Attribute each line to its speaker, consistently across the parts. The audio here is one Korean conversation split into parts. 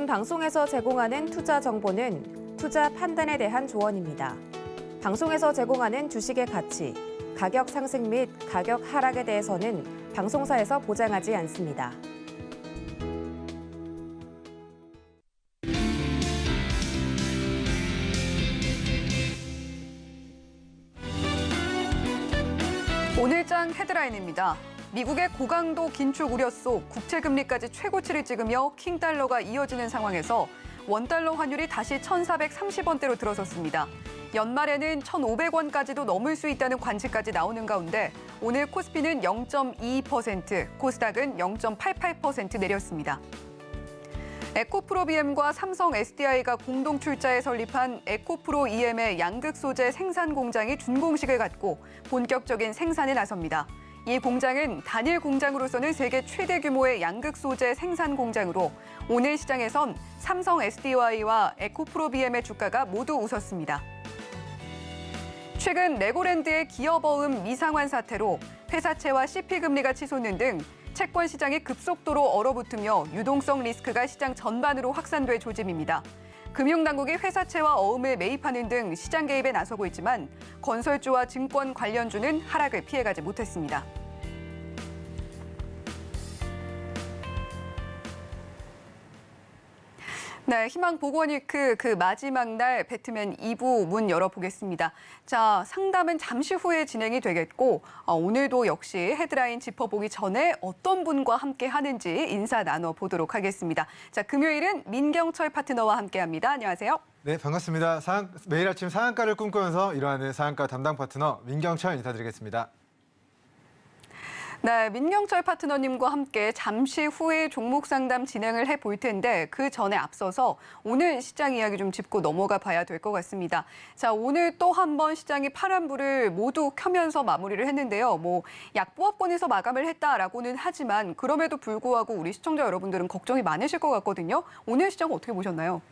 Speaker 1: 요즘 방송에서 제공하는 투자 정보는 투자 판단에 대한 조언입니다. 방송에서 제공하는 주식의 가치, 가격 상승 및 가격 하락에 대해서는 방송사에서 보장하지 않습니다.
Speaker 2: 오늘장 헤드라인입니다. 미국의 고강도 긴축 우려 속 국채금리까지 최고치를 찍으며 킹달러가 이어지는 상황에서 원달러 환율이 다시 1,430원대로 들어섰습니다. 연말에는 1,500원까지도 넘을 수 있다는 관측까지 나오는 가운데 오늘 코스피는 0.22%, 코스닥은 0.88% 내렸습니다. 에코프로 BM과 삼성 SDI가 공동 출자에 설립한 에코프로 EM의 양극 소재 생산 공장이 준공식을 갖고 본격적인 생산에 나섭니다. 이 공장은 단일 공장으로서는 세계 최대 규모의 양극 소재 생산 공장으로 오늘 시장에선 삼성 SDI와 에코프로 BM의 주가가 모두 웃었습니다. 최근 레고랜드의 기업어음 미상환 사태로 회사채와 CP금리가 치솟는 등 채권 시장이 급속도로 얼어붙으며 유동성 리스크가 시장 전반으로 확산될 조짐입니다. 금융당국이 회사채와 어음을 매입하는 등 시장 개입에 나서고 있지만 건설주와 증권 관련주는 하락을 피해가지 못했습니다. 네, 희망보건위크 그 마지막 날 배트맨 2부 문 열어보겠습니다. 자, 상담은 잠시 후에 진행이 되겠고 오늘도 역시 헤드라인 짚어보기 전에 어떤 분과 함께 하는지 인사 나눠보도록 하겠습니다. 자, 금요일은 민경철 파트너와 함께합니다. 안녕하세요.
Speaker 3: 네, 반갑습니다. 매일 아침 상한가를 꿈꾸면서 일어나는 상한가 담당 파트너 민경철 인사드리겠습니다.
Speaker 2: 네, 민경철 파트너님과 함께 잠시 후에 종목 상담 진행을 해볼 텐데 그 전에 앞서서 오늘 시장 이야기 좀 짚고 넘어가 봐야 될 것 같습니다. 자, 오늘 또 한 번 시장이 파란불을 모두 켜면서 마무리를 했는데요. 약보합권에서 마감을 했다라고는 하지만 그럼에도 불구하고 우리 시청자 여러분들은 걱정이 많으실 것 같거든요. 오늘 시장 어떻게 보셨나요?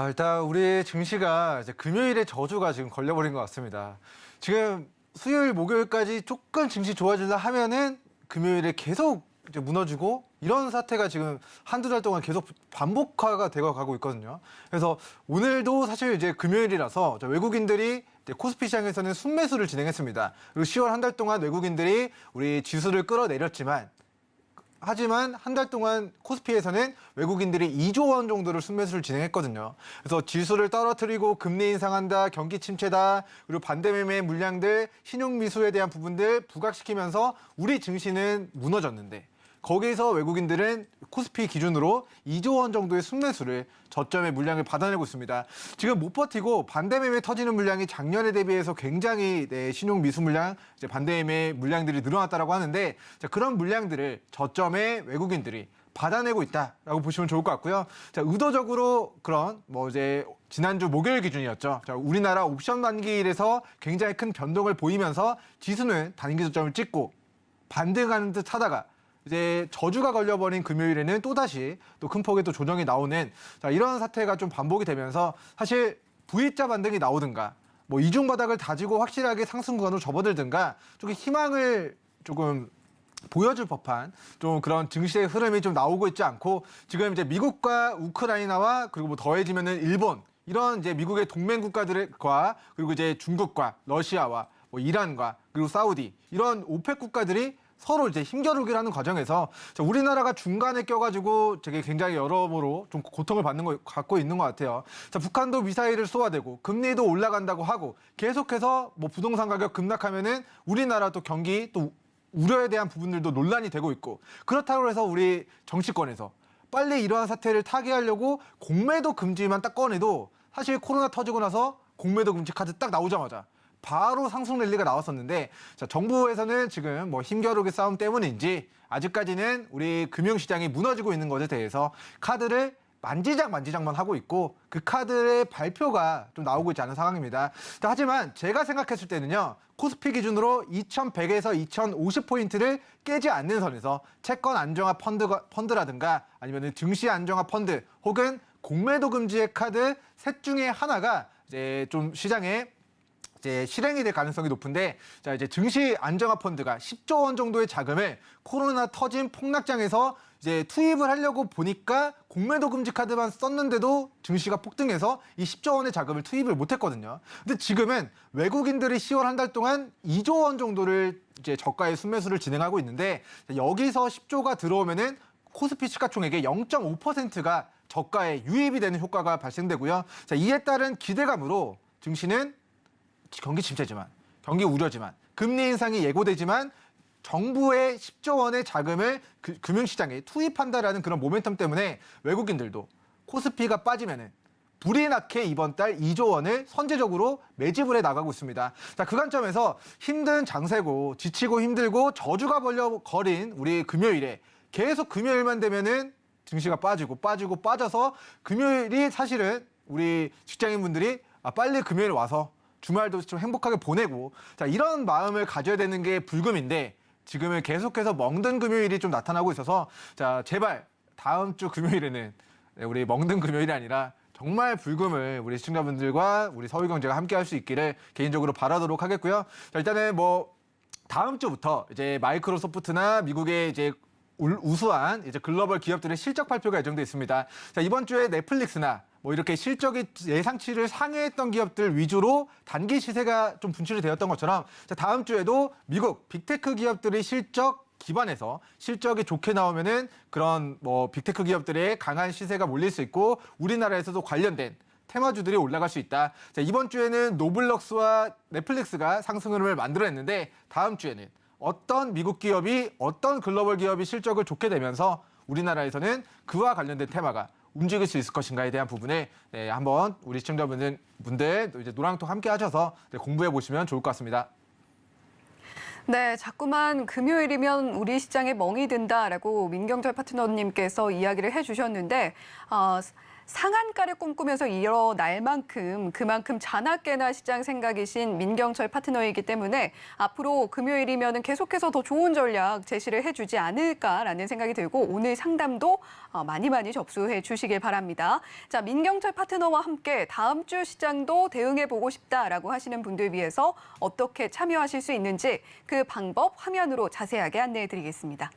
Speaker 3: 일단 우리 증시가 이제 금요일에 저주가 지금 걸려버린 것 같습니다. 지금 수요일, 목요일까지 조금 증시 좋아지려 하면은 금요일에 계속 이제 무너지고 이런 사태가 지금 한두 달 동안 계속 반복화가 되어 가고 있거든요. 그래서 오늘도 사실 이제 금요일이라서 외국인들이 이제 코스피 시장에서는 순매수를 진행했습니다. 그리고 10월 한 달 동안 외국인들이 우리 지수를 끌어내렸지만 하지만 한 달 동안 코스피에서는 외국인들이 2조 원 정도를 순매수를 진행했거든요. 그래서 지수를 떨어뜨리고 금리 인상한다, 경기 침체다, 그리고 반대매매 물량들, 신용미수에 대한 부분들 부각시키면서 우리 증시는 무너졌는데 거기에서 외국인들은 코스피 기준으로 2조 원 정도의 순매수를 저점의 물량을 받아내고 있습니다. 지금 못 버티고 반대매매 터지는 물량이 작년에 대비해서 굉장히 신용 미수 물량, 이제 반대매매 물량들이 늘어났다라고 하는데 그런 물량들을 저점의 외국인들이 받아내고 있다라고 보시면 좋을 것 같고요. 자, 의도적으로 그런 이제 지난주 목요일 기준이었죠. 자, 우리나라 옵션 만기일에서 굉장히 큰 변동을 보이면서 지수는 단기 저점을 찍고 반등하는 듯 하다가 이제 저주가 걸려버린 금요일에는 또다시 또 큰 폭의 또 조정이 나오는 이런 사태가 좀 반복이 되면서 사실 V자 반등이 나오든가 이중 바닥을 다지고 확실하게 상승 구간으로 접어들든가 조금 희망을 조금 보여줄 법한 좀 그런 증시의 흐름이 좀 나오고 있지 않고 지금 이제 미국과 우크라이나와 그리고 더해지면은 일본 이런 이제 미국의 동맹 국가들과 그리고 이제 중국과 러시아와 이란과 그리고 사우디 이런 오펙 국가들이 서로 이제 힘겨루기를 하는 과정에서 우리나라가 중간에 껴가지고 되게 굉장히 여러모로 좀 고통을 받는 거 갖고 있는 것 같아요. 자, 북한도 미사일을 쏘아대고 금리도 올라간다고 하고 계속해서 부동산 가격 급락하면은 우리나라 또 경기 또 우려에 대한 부분들도 논란이 되고 있고 그렇다고 해서 우리 정치권에서 빨리 이러한 사태를 타개하려고 공매도 금지만 딱 꺼내도 사실 코로나 터지고 나서 공매도 금지 카드 딱 나오자마자 바로 상승 랠리가 나왔었는데 정부에서는 지금 힘겨루기 싸움 때문인지 아직까지는 우리 금융시장이 무너지고 있는 것에 대해서 카드를 만지작만 하고 있고 그 카드의 발표가 좀 나오고 있지 않은 상황입니다. 하지만 제가 생각했을 때는요. 코스피 기준으로 2100에서 2050포인트를 깨지 않는 선에서 채권 안정화 펀드라든가 아니면 증시 안정화 펀드 혹은 공매도 금지의 카드 셋 중에 하나가 이제 좀 시장에 이제 실행이 될 가능성이 높은데 이제 증시 안정화 펀드가 10조 원 정도의 자금을 코로나 터진 폭락장에서 이제 투입을 하려고 보니까 공매도 금지 카드만 썼는데도 증시가 폭등해서 이 10조 원의 자금을 투입을 못했거든요. 근데 지금은 외국인들이 10월 한 달 동안 2조 원 정도를 이제 저가의 순매수를 진행하고 있는데 여기서 10조가 들어오면은 코스피 시가총액의 0.5%가 저가에 유입이 되는 효과가 발생되고요. 자, 이에 따른 기대감으로 증시는 경기 침체지만, 경기 우려지만, 금리 인상이 예고되지만 정부의 10조 원의 자금을 금융시장에 투입한다라는 그런 모멘텀 때문에 외국인들도 코스피가 빠지면은 불이 나게 이번 달 2조 원을 선제적으로 매집을 해 나가고 있습니다. 자, 그 관점에서 힘든 장세고 지치고 힘들고 저주가 벌려거린 우리 금요일에 계속 금요일만 되면은 증시가 빠져서 금요일이 사실은 우리 직장인분들이 빨리 금요일 와서 주말도 좀 행복하게 보내고 자, 이런 마음을 가져야 되는 게 불금인데 지금은 계속해서 멍든 금요일이 좀 나타나고 있어서 자, 제발 다음 주 금요일에는 우리 멍든 금요일이 아니라 정말 불금을 우리 시청자분들과 우리 서울경제가 함께 할 수 있기를 개인적으로 바라도록 하겠고요. 자, 일단은 뭐 다음 주부터 이제 마이크로소프트나 미국의 이제 우수한 이제 글로벌 기업들의 실적 발표가 예정돼 있습니다. 자, 이번 주에 넷플릭스나 뭐 이렇게 실적이 예상치를 상회했던 기업들 위주로 단기 시세가 좀 분출이 되었던 것처럼 자, 다음 주에도 미국 빅테크 기업들의 실적 기반에서 실적이 좋게 나오면은 그런 뭐 빅테크 기업들의 강한 시세가 몰릴 수 있고 우리나라에서도 관련된 테마주들이 올라갈 수 있다. 자, 이번 주에는 노블럭스와 넷플릭스가 상승 흐름을 만들어냈는데 다음 주에는 어떤 미국 기업이 어떤 글로벌 기업이 실적을 좋게 되면서 우리나라에서는 그와 관련된 테마가 움직일 수 있을 것인가에 대한 부분에 한번 우리 시청자분들 이제 노랑톡 함께 하셔서 공부해 보시면 좋을 것 같습니다.
Speaker 2: 네, 자꾸만 금요일이면 우리 시장에 멍이 든다라고 민경철 파트너님께서 이야기를 해주셨는데 상한가를 꿈꾸면서 일어날 만큼 그만큼 자나깨나 시장 생각이신 민경철 파트너이기 때문에 앞으로 금요일이면 계속해서 더 좋은 전략 제시를 해주지 않을까라는 생각이 들고 오늘 상담도 많이 접수해 주시길 바랍니다. 자, 민경철 파트너와 함께 다음 주 시장도 대응해보고 싶다라고 하시는 분들 위해서 어떻게 참여하실 수 있는지 그 방법 화면으로 자세하게 안내해 드리겠습니다.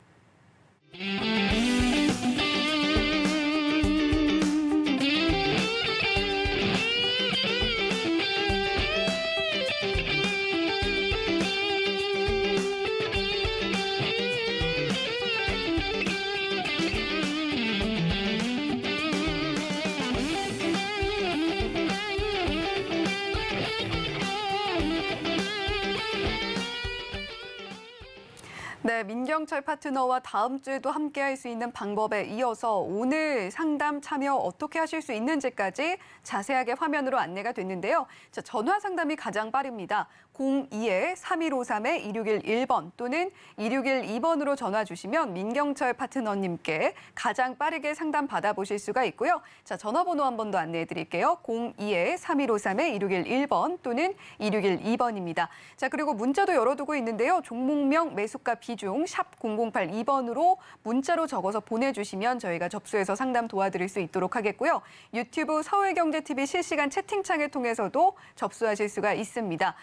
Speaker 2: 네, 민경철 파트너와 다음 주에도 함께할 수 있는 방법에 이어서 오늘 상담 참여 어떻게 하실 수 있는지까지 자세하게 화면으로 안내가 됐는데요. 자, 전화 상담이 가장 빠릅니다. 02-3153-2611번 또는 2612번으로 전화 주시면 민경철 파트너님께 가장 빠르게 상담 받아보실 수가 있고요. 자, 전화번호 한 번 더 안내해 드릴게요. 02-3153-2611번 또는 2612번입니다. 자, 그리고 문자도 열어두고 있는데요. 종목명, 매수가, 비중 샵 0082번으로 문자로 적어서 보내주시면 저희가 접수해서 상담 도와드릴 수 있도록 하겠고요. 유튜브 서울경제TV 실시간 채팅창을 통해서도 접수하실 수가 있습니다.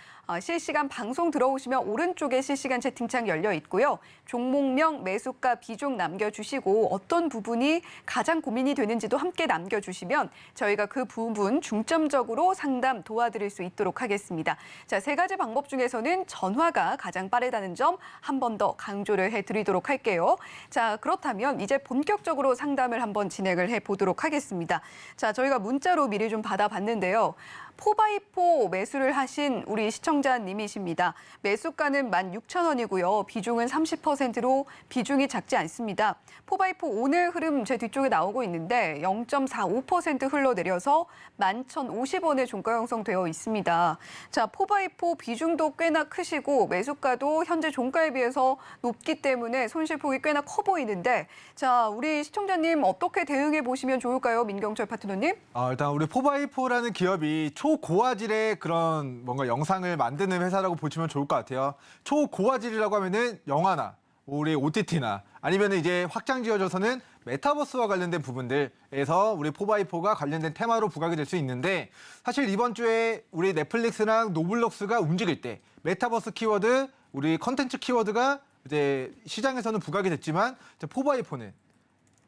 Speaker 2: 실시간 방송 들어오시면 오른쪽에 실시간 채팅창 열려 있고요. 종목명, 매수가, 비중 남겨주시고 어떤 부분이 가장 고민이 되는지도 함께 남겨주시면 저희가 그 부분 중점적으로 상담 도와드릴 수 있도록 하겠습니다. 자, 세 가지 방법 중에서는 전화가 가장 빠르다는 점 한 번 더 강조를 해드리도록 할게요. 자, 그렇다면 이제 본격적으로 상담을 한번 진행을 해보도록 하겠습니다. 자, 저희가 문자로 미리 좀 받아봤는데요. 4x4 매수를 하신 우리 시청자님이십니다. 매수가는 16,000원이고요. 비중은 30%로 비중이 작지 않습니다. 4x4 오늘 흐름 제 뒤쪽에 나오고 있는데 0.45% 흘러내려서 11,050원에 종가 형성되어 있습니다. 자, 4x4 비중도 꽤나 크시고 매수가도 현재 종가에 비해서 높기 때문에 손실폭이 꽤나 커 보이는데 자, 우리 시청자님 어떻게 대응해 보시면 좋을까요? 민경철 파트너님?
Speaker 3: 일단 우리 4x4라는 기업이 초고화질의 그런 뭔가 영상을 만드는 회사라고 보시면 좋을 것 같아요. 초고화질이라고 하면은 영화나 우리 OTT나 아니면 이제 확장 지어져서는 메타버스와 관련된 부분들에서 우리 4x4가 관련된 테마로 부각이 될 수 있는데 사실 이번 주에 우리 넷플릭스랑 노블럭스가 움직일 때 메타버스 키워드, 우리 컨텐츠 키워드가 이제 시장에서는 부각이 됐지만 4x4는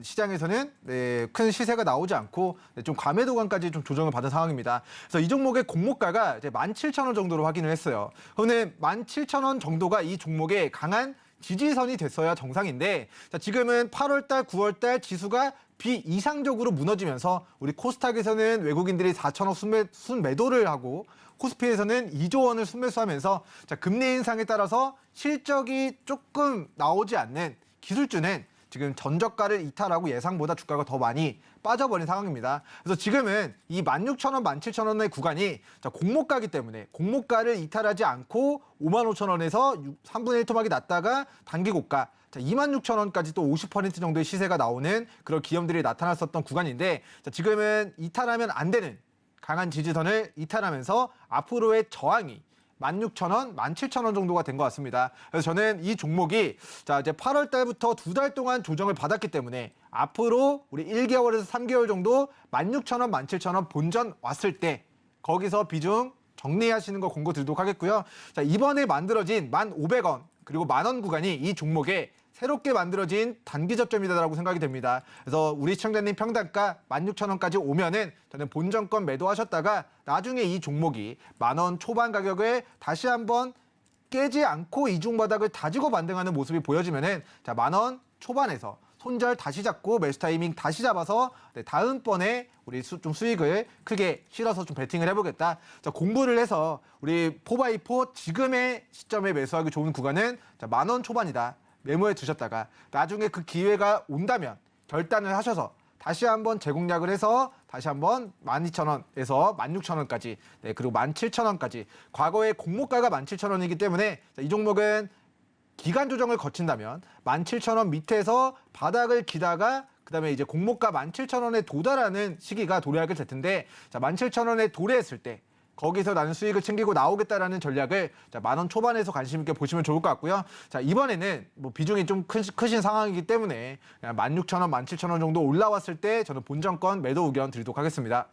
Speaker 3: 시장에서는 큰 시세가 나오지 않고 좀 과매도관까지 좀 조정을 받은 상황입니다. 그래서 이 종목의 공모가가 이제 17,000원 정도로 확인을 했어요. 그런데 17,000원 정도가 이 종목의 강한 지지선이 됐어야 정상인데 자, 지금은 8월달, 9월달 지수가 비이상적으로 무너지면서 우리 코스닥에서는 외국인들이 4천억 순매도를 하고 코스피에서는 2조 원을 순매수하면서 자, 금리 인상에 따라서 실적이 조금 나오지 않는 기술주는 지금 전저가를 이탈하고 예상보다 주가가 더 많이 빠져버린 상황입니다. 그래서 지금은 이 16,000원, 17,000원의 구간이 자, 공모가기 때문에 공모가를 이탈하지 않고 55,000원에서 3분의 1 토막이 났다가 단기 고가 26,000원까지 또 50% 정도의 시세가 나오는 그런 기업들이 나타났었던 구간인데 자, 지금은 이탈하면 안 되는 강한 지지선을 이탈하면서 앞으로의 저항이 16,000원, 17,000원 정도가 된 것 같습니다. 그래서 저는 이 종목이 자 이제 8월 달부터 2달 동안 조정을 받았기 때문에 앞으로 우리 1개월에서 3개월 정도 16,000원, 17,000원 본전 왔을 때 거기서 비중 정리하시는 거 공고 드리도록 하겠고요. 자, 이번에 만들어진 1,500원 그리고 만원 구간이 이 종목의 새롭게 만들어진 단기 저점이다라고 생각이 됩니다. 그래서 우리 시청자님 평단가 16,000원까지 오면은 저는 본전권 매도하셨다가 나중에 이 종목이 10,000원 초반 가격을 다시 한번 깨지 않고 이중바닥을 다지고 반등하는 모습이 보여지면은 자, 10,000원 초반에서 손절 다시 잡고 매수 타이밍 다시 잡아서 다음번에 우리 좀 수익을 크게 실어서 좀 베팅을 해보겠다. 자, 공부를 해서 우리 4x4 지금의 시점에 매수하기 좋은 구간은 자, 10,000원 초반이다. 메모해 두셨다가 나중에 그 기회가 온다면 결단을 하셔서 다시 한번 재공략을 해서 다시 한번 12,000원에서 16,000원까지 그리고 17,000원까지 과거의 공모가가 17,000원이기 때문에 이 종목은 기간 조정을 거친다면 17,000원 밑에서 바닥을 기다가 그다음에 이제 공모가 17,000원에 도달하는 시기가 도래하게 될 텐데 자, 17,000원에 도래했을 때 거기서 나는 수익을 챙기고 나오겠다라는 전략을 자, 10,000원 초반에서 관심 있게 보시면 좋을 것 같고요. 자, 이번에는 뭐 비중이 좀 크신 상황이기 때문에 16,000원, 17,000원 정도 올라왔을 때 저는 본전권 매도 의견 드리도록 하겠습니다.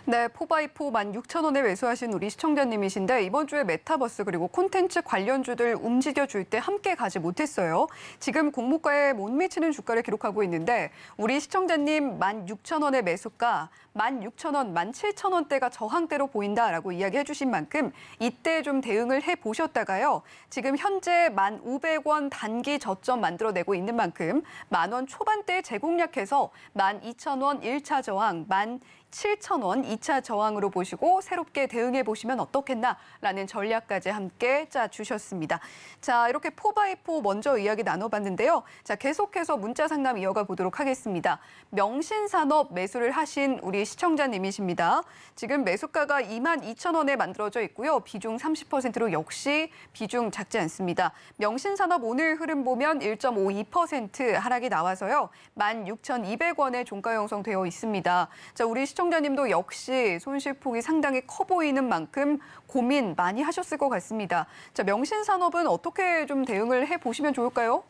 Speaker 2: 네, 4x4 16,000원에 매수하신 우리 시청자님이신데 이번 주에 메타버스 그리고 콘텐츠 관련주들 움직여줄 때 함께 가지 못했어요. 지금 공모가에 못 미치는 주가를 기록하고 있는데 우리 시청자님 16,000원의 매수가 16,000원, 17,000원대가 저항대로 보인다라고 이야기해 주신 만큼 이때 좀 대응을 해보셨다가요. 지금 현재 1,500원 단기 저점 만들어내고 있는 만큼 10,000원 초반대에 재공략해서 12,000원 1차 저항, 17,000원 2차 저항으로 보시고 새롭게 대응해 보시면 어떻겠나라는 전략까지 함께 짜주셨습니다. 자, 이렇게 4x4 먼저 이야기 나눠봤는데요. 자, 계속해서 문자 상담 이어가 보도록 하겠습니다. 명신산업 매수를 하신 우리 시청자님이십니다. 지금 매수가가 22,000원에 만들어져 있고요. 비중 30%로 역시 비중 작지 않습니다. 명신산업 오늘 흐름 보면 1.52% 하락이 나와서요. 16,200원에 종가 형성되어 있습니다. 자, 우리 시청자님도 역시 손실폭이 상당히 커 보이는 만큼 고민 많이 하셨을 것 같습니다. 자, 명신산업은 어떻게 좀 대응을 해보시면 좋을까요?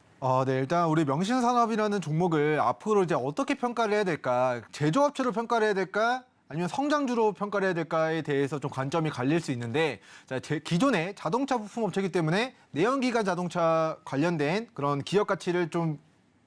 Speaker 3: 네, 일단 우리 명신산업이라는 종목을 앞으로 이제 어떻게 평가를 해야 될까? 제조업체로 평가를 해야 될까? 아니면 성장주로 평가를 해야 될까에 대해서 좀 관점이 갈릴 수 있는데 자, 기존의 자동차 부품 업체이기 때문에 내연기관 자동차 관련된 그런 기업 가치를 좀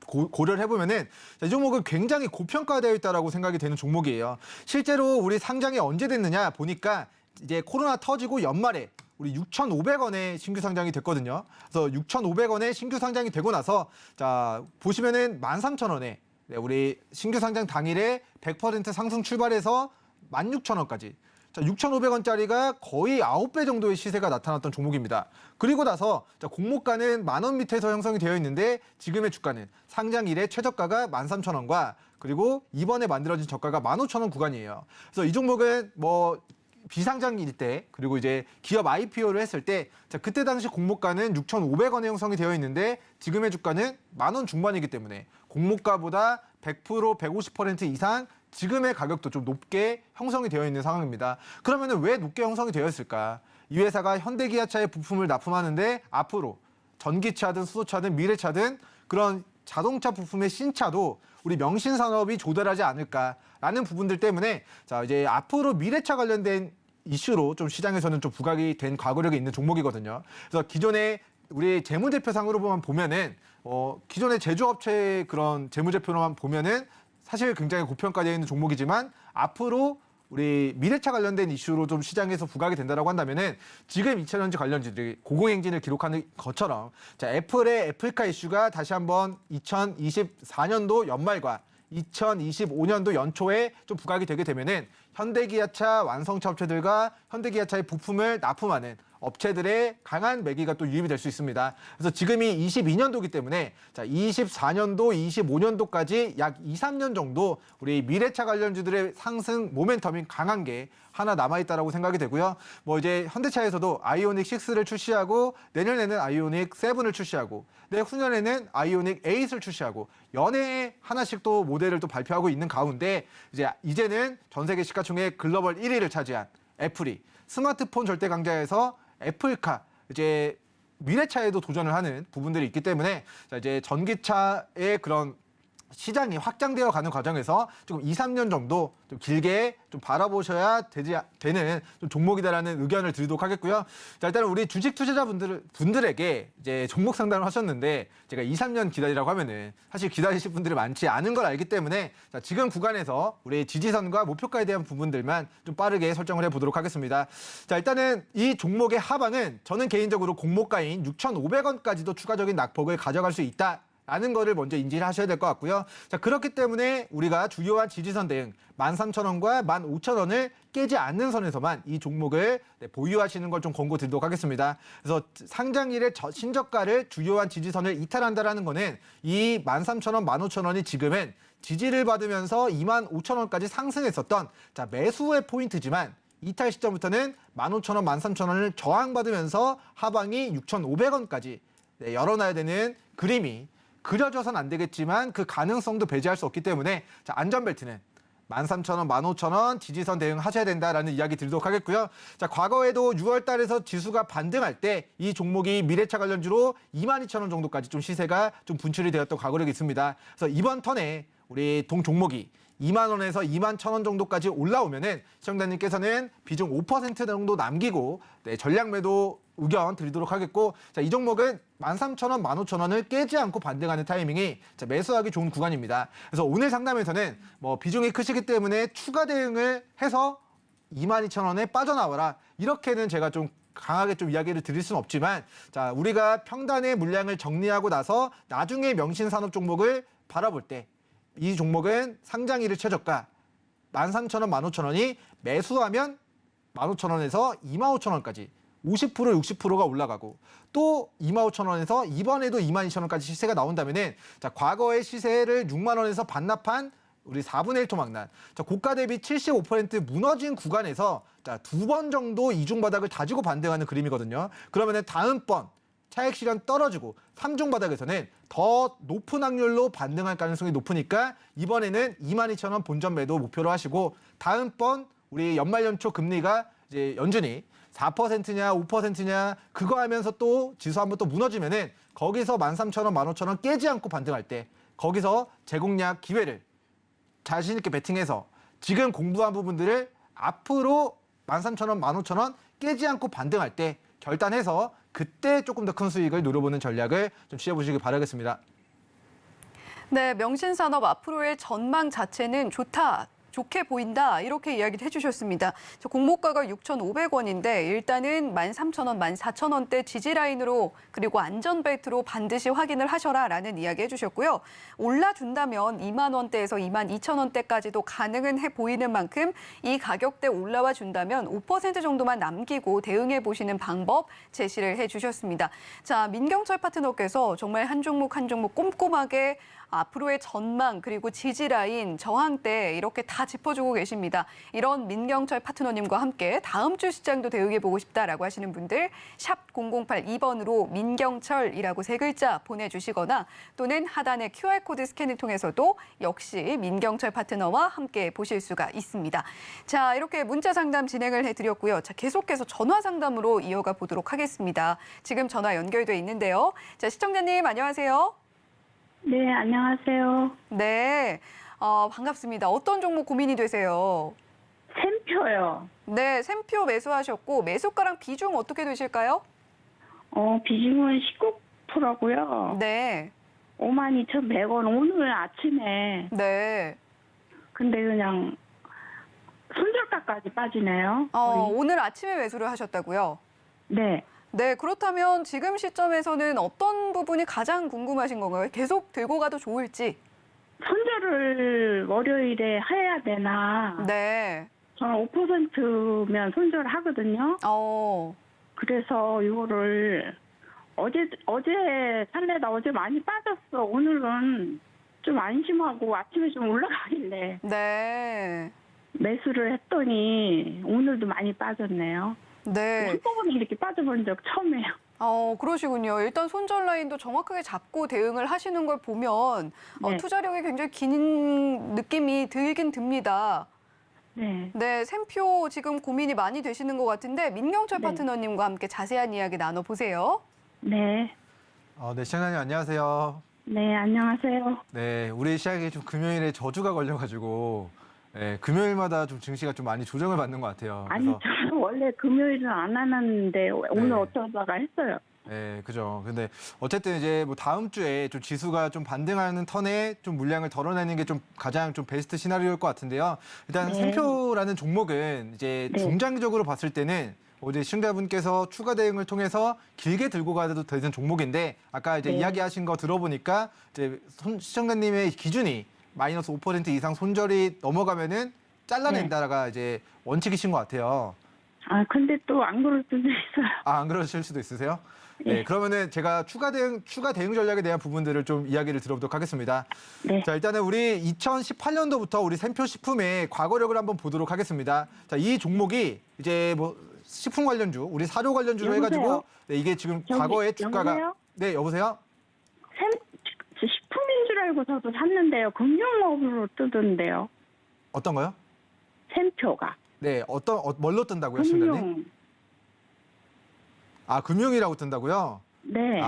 Speaker 3: 고려를 해보면은 이 종목은 굉장히 고평가되어 있다라고 생각이 되는 종목이에요. 실제로 우리 상장이 언제 됐느냐 보니까 이제 코로나 터지고 연말에 우리 6,500원에 신규 상장이 됐거든요. 그래서 6,500원에 신규 상장이 되고 나서 자 보시면은 13,000원에 우리 신규 상장 당일에 100% 상승 출발해서 16,000원까지. 자, 6,500원짜리가 거의 9배 정도의 시세가 나타났던 종목입니다. 그리고 나서 자, 공모가는 10,000원 밑에서 형성이 되어 있는데 지금의 주가는 상장 이래 최저가가 13,000원과 그리고 이번에 만들어진 저가가 15,000원 구간이에요. 그래서 이 종목은 뭐 비상장일 때 그리고 이제 기업 IPO를 했을 때 자, 그때 당시 공모가는 6,500원에 형성이 되어 있는데 지금의 주가는 10,000원 중반이기 때문에 공모가보다 100%, 150% 이상 지금의 가격도 좀 높게 형성이 되어 있는 상황입니다. 그러면 왜 높게 형성이 되어 있을까? 이 회사가 현대기아차의 부품을 납품하는데 앞으로 전기차든 수소차든 미래차든 그런 자동차 부품의 신차도 우리 명신산업이 조달하지 않을까라는 부분들 때문에 자 이제 앞으로 미래차 관련된 이슈로 좀 시장에서는 좀 부각이 된 과거력이 있는 종목이거든요. 그래서 기존에 우리 재무제표상으로 보면은 기존의 제조업체의 그런 재무제표로만 보면은 사실 굉장히 고평가되어 있는 종목이지만 앞으로 우리 미래차 관련된 이슈로 좀 시장에서 부각이 된다라고 한다면은 지금 2차전지 관련주들이 고공행진을 기록하는 것처럼 자, 애플의 애플카 이슈가 다시 한번 2024년도 연말과 2025년도 연초에 좀 부각이 되게 되면은 현대기아차 완성차 업체들과 현대기아차의 부품을 납품하는 업체들의 강한 매기가 또 유입이 될 수 있습니다. 그래서 지금이 22년도이기 때문에 자, 24년도, 25년도까지 약 2, 3년 정도 우리 미래차 관련주들의 상승 모멘텀이 강한 게 하나 남아있다라고 생각이 되고요. 뭐 이제 현대차에서도 아이오닉 6를 출시하고 내년에는 아이오닉 7을 출시하고 내후년에는 아이오닉 8을 출시하고 연해에 하나씩 또 모델을 또 발표하고 있는 가운데 이제는 전 세계 시가총액 글로벌 1위를 차지한 애플이 스마트폰 절대 강자에서 애플카 이제 미래차에도 도전을 하는 부분들이 있기 때문에 자, 이제 전기차의 그런 시장이 확장되어 가는 과정에서 조금 2, 3년 정도 좀 길게 좀 바라보셔야 되는 좀 종목이다라는 의견을 드리도록 하겠고요. 자, 일단은 우리 주식 투자자분들에게 이제 종목 상담을 하셨는데 제가 2, 3년 기다리라고 하면은 사실 기다리실 분들이 많지 않은 걸 알기 때문에 자, 지금 구간에서 우리 지지선과 목표가에 대한 부분들만 좀 빠르게 설정을 해보도록 하겠습니다. 자, 일단은 이 종목의 하방은 저는 개인적으로 공모가인 6,500원까지도 추가적인 낙폭을 가져갈 수 있다. 라는 거를 먼저 인지를 하셔야 될 것 같고요. 자, 그렇기 때문에 우리가 주요한 지지선 대응 13,000원과 15,000원을 깨지 않는 선에서만 이 종목을 보유하시는 걸 좀 권고드리도록 하겠습니다. 그래서 상장일의 신저가를 주요한 지지선을 이탈한다라는 거는 이 13,000원, 15,000원이 지금은 지지를 받으면서 25,000원까지 상승했었던 자, 매수의 포인트지만 이탈 시점부터는 15,000원, 13,000원을 저항받으면서 하방이 6,500원까지 열어놔야 되는 그림이 그려져선 안 되겠지만 그 가능성도 배제할 수 없기 때문에 자, 안전벨트는 13,000원, 15,000원 지지선 대응하셔야 된다라는 이야기 드리도록 하겠고요. 자, 과거에도 6월 달에서 지수가 반등할 때 이 종목이 미래차 관련주로 22,000원 정도까지 좀 시세가 좀 분출이 되었던 과거력이 있습니다. 그래서 이번 턴에 우리 동 종목이 2만 원에서 2만 1,000원 정도까지 올라오면은 시청자님께서는 비중 5% 정도 남기고 전략 매도 의견 드리도록 하겠고 자, 이 종목은 13,000원, 15,000원을 깨지 않고 반등하는 타이밍이 자, 매수하기 좋은 구간입니다. 그래서 오늘 상담에서는 뭐 비중이 크시기 때문에 추가 대응을 해서 22,000원에 빠져나와라. 이렇게는 제가 좀 강하게 좀 이야기를 드릴 수는 없지만 자, 우리가 평단의 물량을 정리하고 나서 나중에 명신산업 종목을 바라볼 때 이 종목은 상장일의 최저가 13,000원, 15,000원이 매수하면 15,000원에서 25,000원까지 50%, 60%가 올라가고 또 25,000원에서 이번에도 22,000원까지 시세가 나온다면은 자, 과거의 시세를 6만 원에서 반납한 우리 4분의 1 토막난 자, 고가 대비 75% 무너진 구간에서 자, 2번 정도 이중 바닥을 다지고 반등하는 그림이거든요. 그러면은 다음번 차익 실현 떨어지고 3중 바닥에서는 더 높은 확률로 반등할 가능성이 높으니까 이번에는 22,000원 본전 매도 목표로 하시고 다음번 우리 연말 연초 금리가 이제 연준이 4%냐 5%냐 그거 하면서 또 지수 한번 또 무너지면은 거기서 13,000원, 15,000원 깨지 않고 반등할 때 거기서 제공략 기회를 자신 있게 베팅해서 지금 공부한 부분들을 앞으로 13,000원, 15,000원 깨지 않고 반등할 때 결단해서 그때 조금 더 큰 수익을 노려보는 전략을 좀 취해보시기 바라겠습니다.
Speaker 2: 네, 명신산업 앞으로의 전망 자체는 좋게 보인다 이렇게 이야기를 해주셨습니다. 공모가가 6,500원인데 일단은 13,000원, 14,000원대 지지라인으로 그리고 안전벨트로 반드시 확인을 하셔라라는 이야기 해주셨고요. 올라준다면 2만 원대에서 2만 2천 원대까지도 가능은 해 보이는 만큼 이 가격대 올라와 준다면 5% 정도만 남기고 대응해 보시는 방법 제시를 해주셨습니다. 자, 민경철 파트너께서 정말 한 종목 한 종목 꼼꼼하게 앞으로의 전망 그리고 지지라인, 저항대 이렇게 다 짚어주고 계십니다. 이런 민경철 파트너님과 함께 다음 주 시장도 대응해보고 싶다라고 하시는 분들 샵 0082번으로 민경철이라고 3글자 보내주시거나 또는 하단의 QR코드 스캔을 통해서도 역시 민경철 파트너와 함께 보실 수가 있습니다. 자, 이렇게 문자 상담 진행을 해드렸고요. 자, 계속해서 전화 상담으로 이어가 보도록 하겠습니다. 지금 전화 연결돼 있는데요. 자, 시청자님 안녕하세요.
Speaker 4: 네, 안녕하세요.
Speaker 2: 네, 반갑습니다. 어떤 종목 고민이 되세요?
Speaker 4: 샘표요.
Speaker 2: 네, 샘표 매수하셨고 매수가랑 비중 어떻게 되실까요?
Speaker 4: 비중은 19%고요.
Speaker 2: 네,
Speaker 4: 52,100원 오늘 아침에.
Speaker 2: 네.
Speaker 4: 근데 그냥 손절가까지 빠지네요. 거의.
Speaker 2: 오늘 아침에 매수를 하셨다고요?
Speaker 4: 네.
Speaker 2: 네, 그렇다면 지금 시점에서는 어떤 부분이 가장 궁금하신 건가요? 계속 들고 가도 좋을지?
Speaker 4: 손절을 월요일에 해야 되나?
Speaker 2: 네.
Speaker 4: 저는 5%면 손절하거든요. 그래서 이거를 어제 살래다 어제 많이 빠졌어. 오늘은 좀 안심하고 아침에 좀 올라가길래
Speaker 2: 네.
Speaker 4: 매수를 했더니 오늘도 많이 빠졌네요.
Speaker 2: 네.
Speaker 4: 한꺼번에 이렇게 빠져본 적 처음이에요.
Speaker 2: 그러시군요. 일단 손절 라인도 정확하게 잡고 대응을 하시는 걸 보면
Speaker 4: 네.
Speaker 2: 투자력이 굉장히 긴 느낌이 들긴 듭니다.
Speaker 4: 네.
Speaker 2: 네, 샘표 지금 고민이 많이 되시는 것 같은데 민경철
Speaker 4: 네.
Speaker 2: 파트너님과 함께 자세한 이야기 나눠보세요.
Speaker 4: 네.
Speaker 3: 네, 시청자님 안녕하세요.
Speaker 4: 네, 안녕하세요.
Speaker 3: 네, 우리 시장에 좀 금요일에 저주가 걸려가지고 금요일마다 좀 증시가 좀 많이 조정을 받는 것 같아요.
Speaker 4: 아니, 저는 원래 금요일은 안 하는데 오늘 어쩌다가 했어요.
Speaker 3: 네, 그죠. 근데 어쨌든 이제 뭐 다음 주에 좀 지수가 좀 반등하는 턴에 좀 물량을 덜어내는 게 좀 가장 좀 베스트 시나리오일 것 같은데요. 일단
Speaker 4: 네.
Speaker 3: 샘표라는 종목은 이제
Speaker 4: 네.
Speaker 3: 중장기적으로 봤을 때는 어제 시청자분께서 추가 대응을 통해서 길게 들고 가도 되는 종목인데 아까 이제
Speaker 4: 네.
Speaker 3: 이야기하신 거 들어보니까 이제 시청자님의 기준이 마이너스 5% 이상 손절이 넘어가면은 잘라낸다가 이제 원칙이신 것 같아요.
Speaker 4: 아, 근데 또 안 그럴 수도 있어요.
Speaker 3: 안 그러실 수도 있으세요? 네,
Speaker 4: 네.
Speaker 3: 그러면은 제가 추가 대응 전략에 대한 부분들을 좀 이야기를 들어보도록 하겠습니다.
Speaker 4: 네.
Speaker 3: 자, 일단은 우리 2018년도부터 우리 샘표 식품의 과거력을 한번 보도록 하겠습니다. 자, 이 종목이 이제 뭐 식품 관련주, 우리 사료 관련주로
Speaker 4: 여보세요?
Speaker 3: 해가지고 이게 지금
Speaker 4: 저기,
Speaker 3: 과거의 주가가
Speaker 4: 여보세요?
Speaker 3: 네, 여보세요?
Speaker 4: 식품인 줄 알고 저도 샀는데요. 금융업으로 뜨던데요.
Speaker 3: 어떤 거요?
Speaker 4: 샘표가.
Speaker 3: 네, 뭘로 뜬다고요, 시청자님?
Speaker 4: 금융.
Speaker 3: 금융이라고 뜬다고요?
Speaker 4: 네.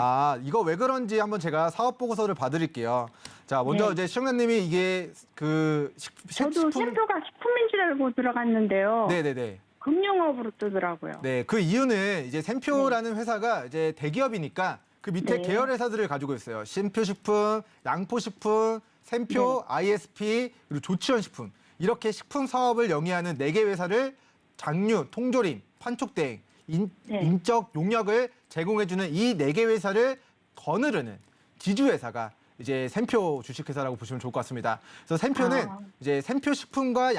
Speaker 3: 이거 왜 그런지 한번 제가 사업 보고서를 봐드릴게요. 자, 먼저
Speaker 4: 네.
Speaker 3: 이제 시청자님이 이게 그
Speaker 4: 저도 샘표가 식품인 줄 알고 들어갔는데요.
Speaker 3: 네네네.
Speaker 4: 금융업으로 뜨더라고요.
Speaker 3: 네, 그 이유는 이제 샘표라는 회사가 이제 대기업이니까 그 밑에
Speaker 4: 네.
Speaker 3: 계열 회사들을 가지고 있어요. 샘표식품, 양포식품, 샘표, ISP, 그리고 조치원식품. 이렇게 식품 사업을 영위하는 4개 회사를 장류, 통조림, 판촉대행, 인적 용역을 제공해주는 이 4개 회사를 거느르는 지주회사가 이제 샘표 주식회사라고 보시면 좋을 것 같습니다. 그래서 샘표는 이제 샘표식품과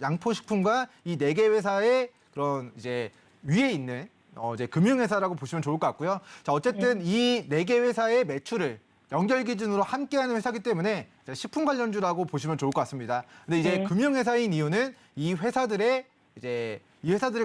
Speaker 3: 양포식품과 이 4개 회사의 그런 이제 위에 있는 이제 금융회사라고 보시면 좋을 것 같고요. 자, 어쨌든 이 4개 회사의 매출을 연결 기준으로 함께하는 회사이기 때문에 식품 관련주라고 보시면 좋을 것 같습니다. 근데 이제
Speaker 4: 네.
Speaker 3: 금융회사인 이유는 이 회사들을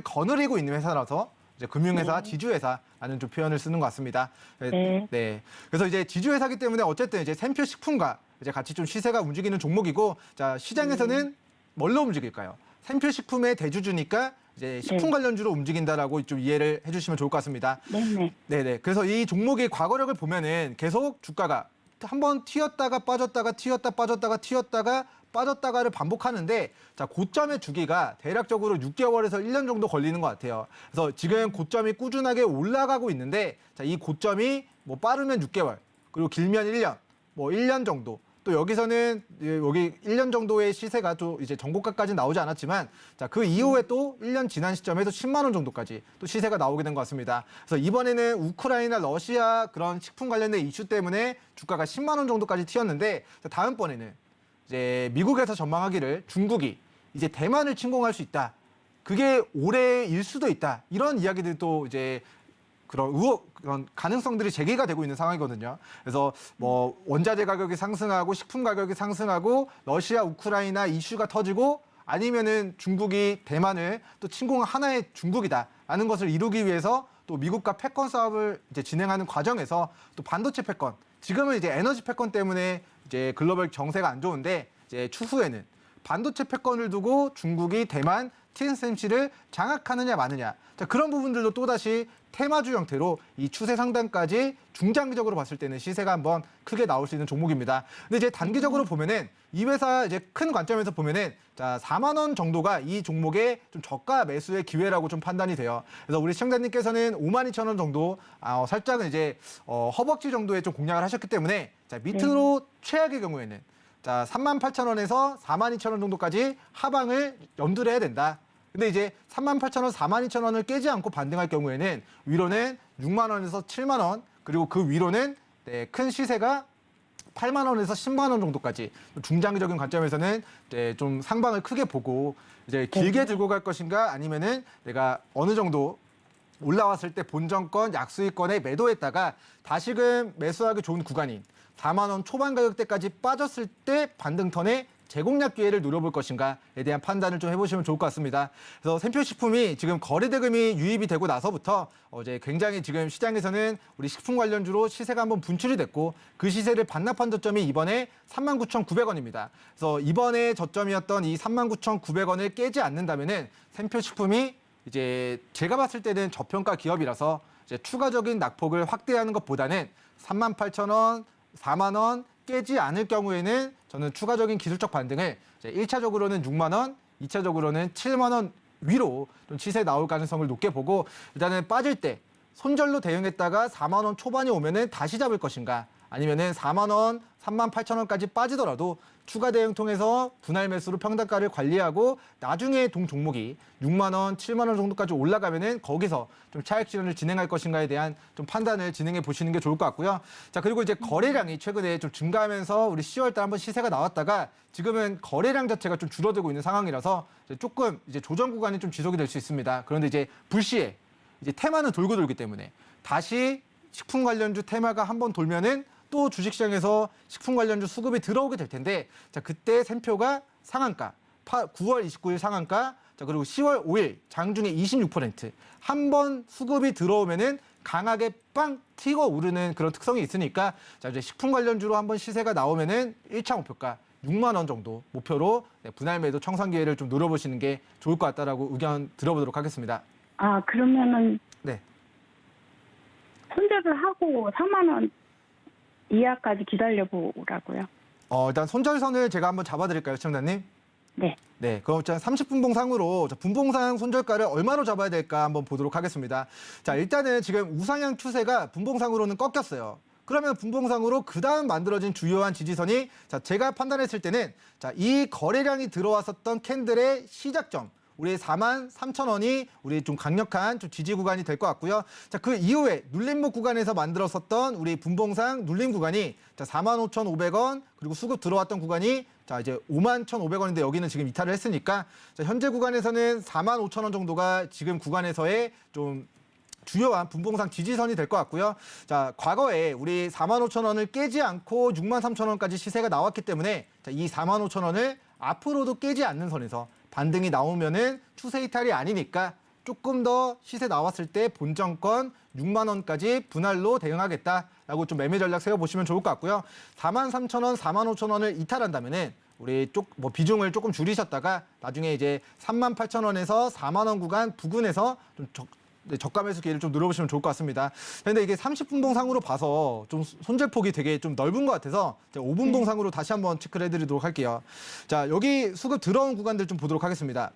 Speaker 3: 거느리고 있는 회사라서 이제 금융회사, 지주회사라는 좀 표현을 쓰는 것 같습니다.
Speaker 4: 네.
Speaker 3: 네. 그래서 이제 지주회사이기 때문에 어쨌든 이제 샘표식품과 이제 같이 좀 시세가 움직이는 종목이고, 자, 시장에서는 뭘로 움직일까요? 샘표식품의 대주주니까 이제 식품 관련주로 움직인다라고 좀 이해를 해주시면 좋을 것 같습니다.
Speaker 4: 네네.
Speaker 3: 네네. 그래서 이 종목의 과거력을 보면은 계속 주가가 한번 튀었다가 빠졌다가 튀었다 빠졌다가 튀었다가 빠졌다가를 반복하는데, 자, 고점의 주기가 대략적으로 6개월에서 1년 정도 걸리는 것 같아요. 그래서 지금 고점이 꾸준하게 올라가고 있는데, 자, 이 고점이 뭐 빠르면 6개월, 그리고 길면 1년, 뭐 1년 정도. 또 여기서는 여기 1년 정도의 시세가 또 이제 전고가까지 나오지 않았지만, 자, 그 이후에 또 1년 지난 시점에서 10만 원 정도까지 또 시세가 나오게 된 것 같습니다. 그래서 이번에는 우크라이나, 러시아 그런 식품 관련된 이슈 때문에 주가가 10만 원 정도까지 튀었는데, 자, 다음번에는 이제 미국에서 전망하기를 중국이 이제 대만을 침공할 수 있다. 그게 올해일 수도 있다. 이런 이야기들도 이제 그런 가능성들이 제기가 되고 있는 상황이거든요. 그래서 뭐 원자재 가격이 상승하고 식품 가격이 상승하고 러시아, 우크라이나 이슈가 터지고, 아니면은 중국이 대만을 또 침공 하나의 중국이다라는 것을 이루기 위해서 또 미국과 패권 싸움을 이제 진행하는 과정에서 또 반도체 패권, 지금은 이제 에너지 패권 때문에 이제 글로벌 정세가 안 좋은데, 이제 추후에는 반도체 패권을 두고 중국이 대만, TSMC를 장악하느냐 마느냐, 자, 그런 부분들도 또다시 테마주 형태로 이 추세 상단까지 중장기적으로 봤을 때는 시세가 한번 크게 나올 수 있는 종목입니다. 근데 이제 단기적으로 보면은 이 회사 이제 큰 관점에서 보면은, 자, 4만 원 정도가 이 종목의 좀 저가 매수의 기회라고 좀 판단이 돼요. 그래서 우리 시청자님께서는 52,000원 정도 살짝은 이제 허벅지 정도의 좀 공략을 하셨기 때문에 자, 밑으로 최악의 경우에는 자, 38,000원에서 42,000원 정도까지 하방을 염두를 해야 된다. 근데 이제 38,000원, 42,000원을 깨지 않고 반등할 경우에는 위로는 6만 원에서 7만 원, 그리고 그 위로는 네, 큰 시세가 8만 원에서 10만 원 정도까지 중장기적인 관점에서는 이제 좀 상방을 크게 보고 이제 길게 들고 갈 것인가 아니면은 내가 어느 정도 올라왔을 때 본전권, 약수익권에 매도했다가 다시금 매수하기 좋은 구간인 4만 원 초반 가격대까지 빠졌을 때 반등 턴에 재공략 기회를 노려볼 것인가에 대한 판단을 좀 해보시면 좋을 것 같습니다. 그래서 샘표식품이 지금 거래대금이 유입이 되고 나서부터 이제 굉장히 지금 시장에서는 우리 식품 관련주로 시세가 한번 분출이 됐고 그 시세를 반납한 저점이 이번에 39,900원입니다. 그래서 이번에 저점이었던 이 39,900원을 깨지 않는다면은 샘표식품이 이제 제가 봤을 때는 저평가 기업이라서 이제 추가적인 낙폭을 확대하는 것보다는 38,000원, 4만 원 깨지 않을 경우에는 저는 추가적인 기술적 반등을 이제 1차적으로는 6만 원, 2차적으로는 7만 원 위로 좀 시세 나올 가능성을 높게 보고 일단은 빠질 때 손절로 대응했다가 4만 원 초반이 오면은 다시 잡을 것인가 아니면은 4만 원, 3만 8천 원까지 빠지더라도 추가 대응 통해서 분할 매수로 평단가를 관리하고 나중에 동 종목이 6만 원, 7만 원 정도까지 올라가면은 거기서 좀 차익 실현을 진행할 것인가에 대한 좀 판단을 진행해 보시는 게 좋을 것 같고요. 자, 그리고 이제 거래량이 최근에 좀 증가하면서 우리 10월 달 한번 시세가 나왔다가 지금은 거래량 자체가 좀 줄어들고 있는 상황이라서 이제 조금 이제 조정 구간이 좀 지속이 될 수 있습니다. 그런데 이제 불시에 이제 테마는 돌고 돌기 때문에 다시 식품 관련주 테마가 한번 돌면은 또 주식시장에서 식품 관련주 수급이 들어오게 될 텐데 자 그때 샘표가 상한가 9월 29일 상한가 자 그리고 10월 5일 장중에 26% 한 번 수급이 들어오면은 강하게 빵 튀고 오르는 그런 특성이 있으니까 자 이제 식품 관련주로 한번 시세가 나오면은 1차 목표가 6만 원 정도 목표로 분할 매도 청산 기회를 좀 노려보시는 게 좋을 것 같다라고 의견 들어보도록 하겠습니다.
Speaker 4: 아, 그러면은
Speaker 3: 네.
Speaker 4: 손절을 하고 4만 원 이하까지 기다려보라고요.
Speaker 3: 일단 손절선을 제가 한번 잡아드릴까요, 시청자님?
Speaker 4: 네.
Speaker 3: 네, 그럼 일단 30분봉상으로 분봉상 손절가를 얼마로 잡아야 될까 한번 보도록 하겠습니다. 자, 일단은 지금 우상향 추세가 분봉상으로는 꺾였어요. 그러면 분봉상으로 그 다음 만들어진 주요한 지지선이 자, 제가 판단했을 때는 자, 이 거래량이 들어왔었던 캔들의 시작점. 우리 43,000원이 우리 좀 강력한 좀 지지 구간이 될 것 같고요. 자, 그 이후에 눌림목 구간에서 만들었었던 우리 분봉상 눌림 구간이 자, 45,500원 그리고 수급 들어왔던 구간이 자, 이제 51,500원인데 여기는 지금 이탈을 했으니까 자, 현재 구간에서는 45,000원 정도가 지금 구간에서의 좀 주요한 분봉상 지지선이 될 것 같고요. 자, 과거에 우리 45,000원을 깨지 않고 63,000원까지 시세가 나왔기 때문에 자, 이 45,000원을 앞으로도 깨지 않는 선에서 반등이 나오면은 추세 이탈이 아니니까 조금 더 시세 나왔을 때 본정권 6만 원까지 분할로 대응하겠다라고 좀 매매 전략 세워보시면 좋을 것 같고요. 43,000원, 45,000원을 이탈한다면은 우리 뭐 비중을 조금 줄이셨다가 나중에 이제 38,000원에서 4만 원 구간 부근에서 좀 저가 매수 기회를 좀 노려보시면 좋을 것 같습니다. 그런데 이게 30분봉상으로 봐서 좀 손절폭이 되게 좀 넓은 것 같아서 5분봉상으로 다시 한번 체크를 해드리도록 할게요. 자, 여기 수급 들어온 구간들 좀 보도록 하겠습니다.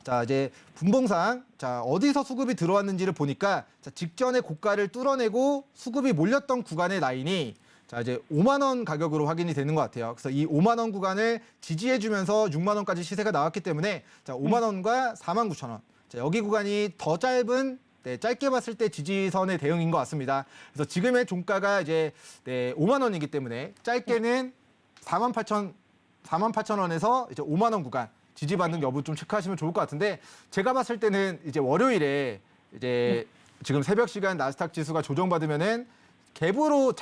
Speaker 3: 자, 이제 분봉상 자 어디서 수급이 들어왔는지를 보니까 자, 직전에 고가를 뚫어내고 수급이 몰렸던 구간의 라인이 자 이제 5만 원 가격으로 확인이 되는 것 같아요. 그래서 이 5만 원 구간을 지지해주면서 6만 원까지 시세가 나왔기 때문에 자 5만 원과 4만 9천 원. 자, 여기 구간이 더 짧은 짧게 봤을 때 지지선의 대응인 것 같습니다. 그래서 지금의 종가가 이제 5만 원이기 때문에 짧게는 48,000원에서 이제 5만 원 구간 지지받는 여부 좀 체크하시면 좋을 것 같은데 제가 봤을 때는 이제 월요일에 이제 지금 새벽 시간 나스닥 지수가 조정받으면은 갭으로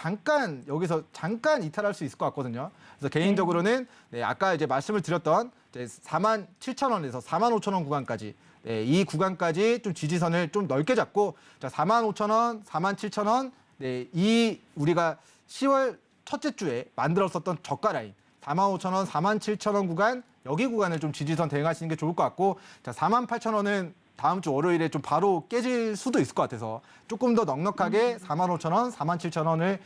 Speaker 3: 여기서 잠깐 이탈할 수 있을 것 같거든요. 그래서 개인적으로는 아까 이제 말씀을 드렸던 47,000원에서 45,000원 구간까지 이 구간까지 좀 지지선을 좀 넓게 잡고 자 45,000원, 47,000원 이 우리가 10월 첫째 주에 만들었었던 저가 라인 45,000원, 47,000원 구간 여기 구간을 좀 지지선 대응하시는 게 좋을 것 같고 자 48,000원은 다음 주 월요일에 좀 바로 깨질 수도 있을 것 같아서 조금 더 넉넉하게 45,000원, 47,000원을